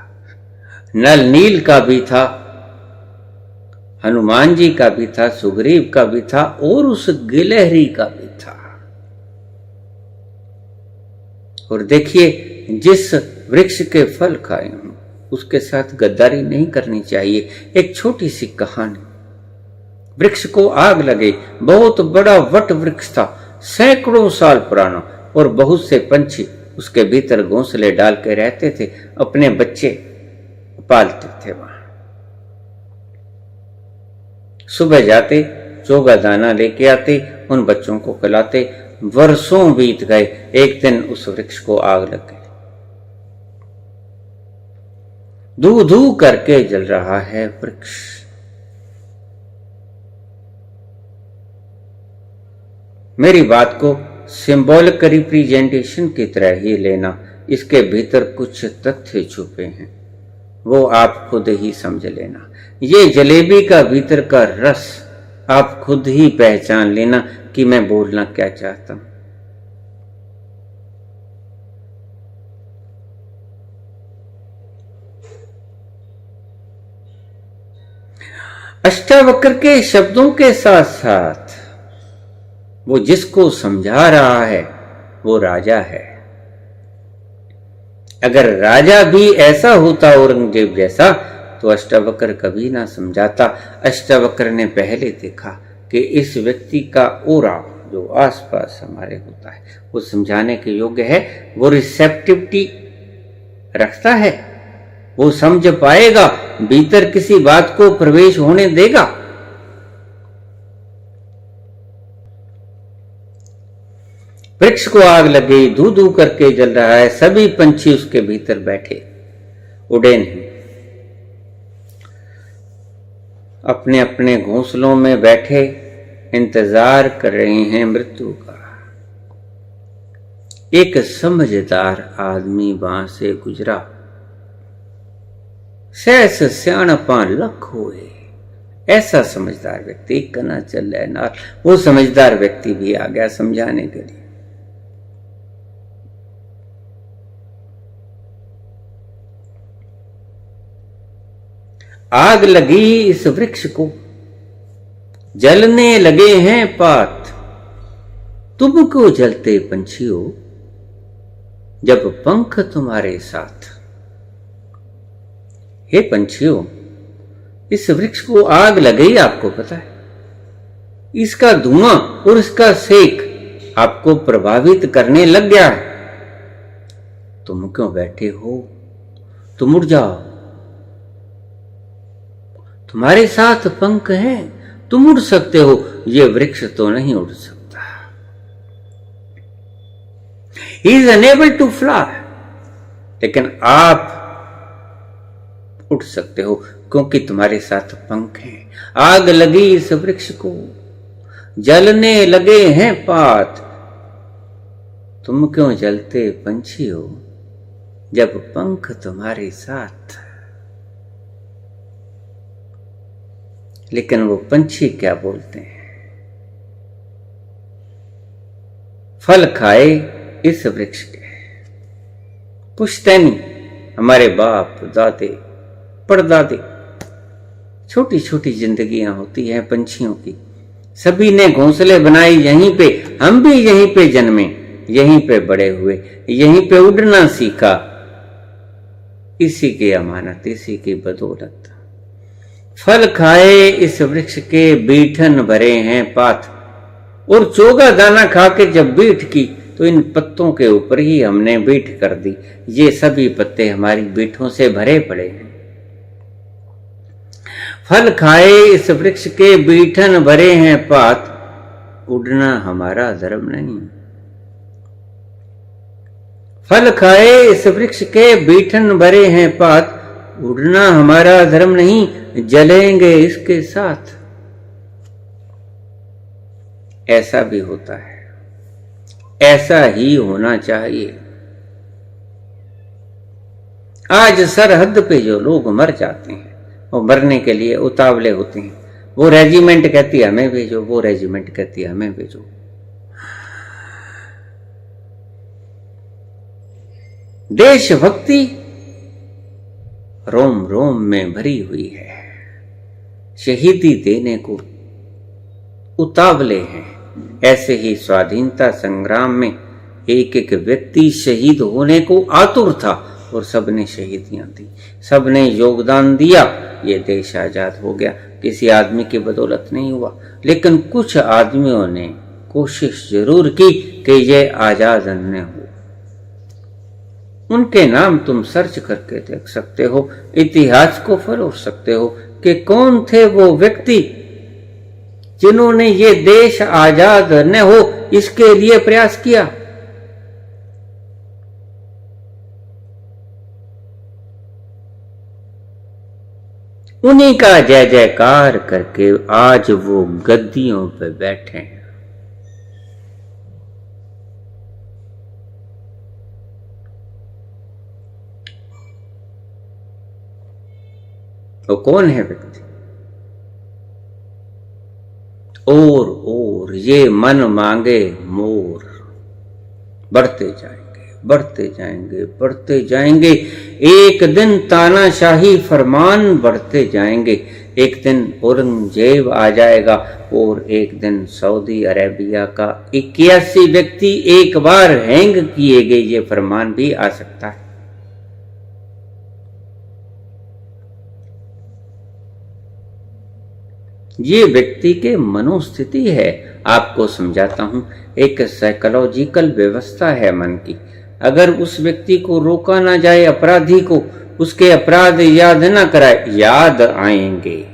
नल नील का भी था, हनुमान जी का भी था, सुग्रीव का भी था और उस गिलहरी का भी था। और देखिए, जिस वृक्ष के फल खाए हूं उसके साथ गद्दारी नहीं करनी चाहिए। एक छोटी सी कहानी। वृक्ष को आग लगे। बहुत बड़ा वट वृक्ष था, सैकड़ों साल पुराना, और बहुत से पंछी उसके भीतर घोंसले डाल के रहते थे, अपने बच्चे पालते थे वहां। सुबह जाते, चोगा दाना लेके आते, उन बच्चों को खिलाते। वर्षों बीत गए। एक दिन उस वृक्ष को आग लग गई। धू धू करके जल रहा है वृक्ष। मेरी बात को सिंबॉलिक रिप्रेजेंटेशन की तरह ही लेना। इसके भीतर कुछ तथ्य छुपे हैं, वो आप खुद ही समझ लेना। ये जलेबी का भीतर का रस आप खुद ही पहचान लेना कि मैं बोलना क्या चाहता हूं। अष्टावक्र के शब्दों के साथ साथ वो जिसको समझा रहा है वो राजा है। अगर राजा भी ऐसा होता औरंगजेब जैसा तो अष्टावक्र कभी ना समझाता। अष्टावक्र ने पहले देखा कि इस व्यक्ति का ओरा जो आसपास हमारे होता है वो समझाने के योग्य है, वो रिसेप्टिविटी रखता है, वो समझ पाएगा, भीतर किसी बात को प्रवेश होने देगा। वृक्ष को आग लग गई, धू धू करके जल रहा है। सभी पंछी उसके भीतर बैठे उड़े नहीं, अपने अपने घोंसलों में बैठे इंतजार कर रहे हैं मृत्यु का। एक समझदार आदमी वहां से गुजरा, सहस स्याणपा लख होए। ऐसा समझदार व्यक्ति कना चल नार। वो समझदार व्यक्ति भी आ गया समझाने के लिए। आग लगी इस वृक्ष को, जलने लगे हैं पात। तुम क्यों जलते पंछियों जब पंख तुम्हारे साथ। हे पंछियों, इस वृक्ष को आग लगी, आपको पता है। इसका धुआं और इसका सेक आपको प्रभावित करने लग गया है। तुम क्यों बैठे हो? तुम उड़ जाओ, तुम्हारे साथ पंख हैं, तुम उड़ सकते हो, ये वृक्ष तो नहीं उड़ सकता। He is unable to fly, लेकिन आप उड़ सकते हो क्योंकि तुम्हारे साथ पंख हैं। आग लगी इस वृक्ष को, जलने लगे हैं पात। तुम क्यों जलते पंछी हो जब पंख तुम्हारे साथ। लेकिन वो पंछी क्या बोलते हैं? फल खाए इस वृक्ष के। पुश्तैनी, हमारे बाप दादे परदादे, छोटी छोटी जिंदगियां होती हैं पंछियों की। सभी ने घोंसले बनाए यहीं पे, हम भी यहीं पे जन्मे, यहीं पे बड़े हुए, यहीं पे उड़ना सीखा। इसी की अमानत, इसी की बदौलत। फल खाए इस वृक्ष के, बीठन भरे हैं पात। और चोगा दाना खा के जब बीठ की तो इन पत्तों के ऊपर ही हमने बीठ कर दी। ये सभी पत्ते हमारी बीठों से भरे पड़े हैं। फल खाए इस वृक्ष के, बीठन भरे हैं पात। उड़ना हमारा धर्म नहीं। फल खाए इस वृक्ष के, बीठन भरे हैं पात। उड़ना हमारा धर्म नहीं, जलेंगे इसके साथ। ऐसा भी होता है, ऐसा ही होना चाहिए। आज सरहद पे जो लोग मर जाते हैं, वो मरने के लिए उतावले होते हैं। वो रेजिमेंट कहती है हमें भेजो, वो रेजिमेंट कहती है हमें भेजो। देशभक्ति रोम रोम में भरी हुई है। शहीदी देने को उतावले हैं। ऐसे ही स्वाधीनता संग्राम में एक एक व्यक्ति शहीद होने को आतुर था और सबने शहीदियां दी, सबने योगदान दिया। ये देश आजाद हो गया। किसी आदमी की बदौलत नहीं हुआ, लेकिन कुछ आदमियों ने कोशिश जरूर की कि ये आजाद न हो। उनके नाम तुम सर्च करके देख सकते हो, इतिहास को फरोल सकते हो कि कौन थे वो व्यक्ति जिन्होंने ये देश आजाद न हो इसके लिए प्रयास किया। उन्हीं का जय जयकार करके आज वो गद्दियों पे बैठे हैं। वो कौन है व्यक्ति? और ये मन मांगे मोर, बढ़ते जाएंगे, बढ़ते जाएंगे, बढ़ते जाएंगे। एक दिन तानाशाही फरमान बढ़ते जाएंगे। एक दिन औरंगजेब आ जाएगा और एक दिन सऊदी अरेबिया का 81 व्यक्ति एक बार हैंग किए गए ये फरमान भी आ सकता है। ये व्यक्ति के मनोस्थिति है। आपको समझाता हूं, एक साइकोलॉजिकल व्यवस्था है मन की। अगर उस व्यक्ति को रोका ना जाए, अपराधी को उसके अपराध याद ना कराए, याद आएंगे।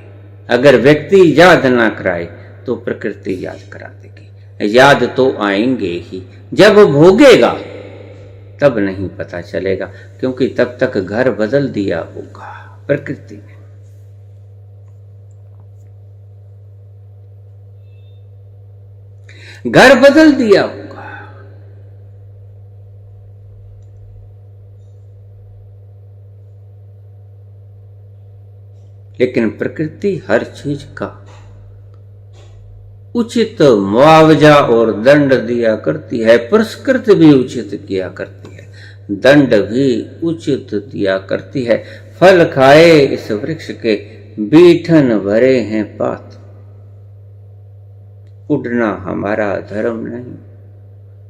अगर व्यक्ति याद ना कराए तो प्रकृति याद करा देगी। याद तो आएंगे ही, जब भोगेगा तब नहीं पता चलेगा, क्योंकि तब तक घर बदल दिया होगा प्रकृति ने। घर बदल दिया होगा। लेकिन प्रकृति हर चीज का उचित मुआवजा और दंड दिया करती है। पुरस्कृत भी उचित किया करती है, दंड भी उचित दिया करती है। फल खाए इस वृक्ष के, बीठन भरे हैं पात। उड़ना हमारा धर्म नहीं।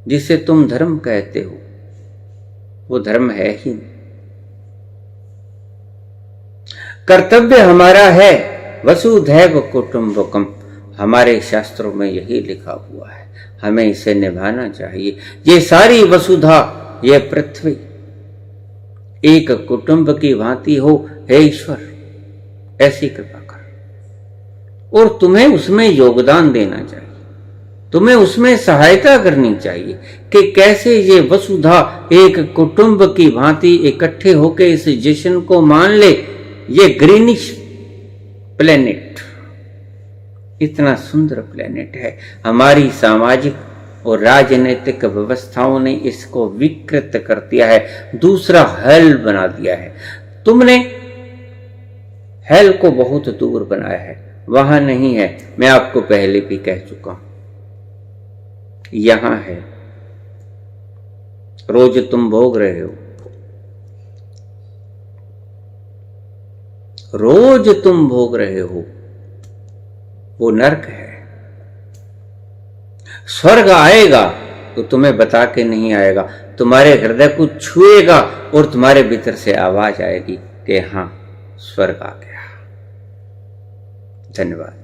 जिसे तुम धर्म कहते हो वो धर्म है ही नहीं। कर्तव्य हमारा है वसुधैव कुटुंबकम, हमारे शास्त्रों में यही लिखा हुआ है, हमें इसे निभाना चाहिए। ये सारी वसुधा, ये पृथ्वी एक कुटुंब की भांति हो, हे ईश्वर ऐसी कृपा कर। और तुम्हें उसमें योगदान देना चाहिए, तुम्हें उसमें सहायता करनी चाहिए कि कैसे ये वसुधा एक कुटुंब की भांति इकट्ठे होकर इस जश्न को मान ले। ये ग्रीनिश प्लेनेट इतना सुंदर प्लेनेट है, हमारी सामाजिक और राजनीतिक व्यवस्थाओं ने इसको विकृत कर दिया है, दूसरा हेल बना दिया है। तुमने हेल को बहुत दूर बनाया है, वहां नहीं है। मैं आपको पहले भी कह चुका हूं, यहां है। रोज तुम भोग रहे हो, रोज तुम भोग रहे हो, वो नरक है। स्वर्ग आएगा तो तुम्हें बता के नहीं आएगा, तुम्हारे हृदय को छुएगा और तुम्हारे भीतर से आवाज आएगी कि हां स्वर्ग आ गया। धन्यवाद।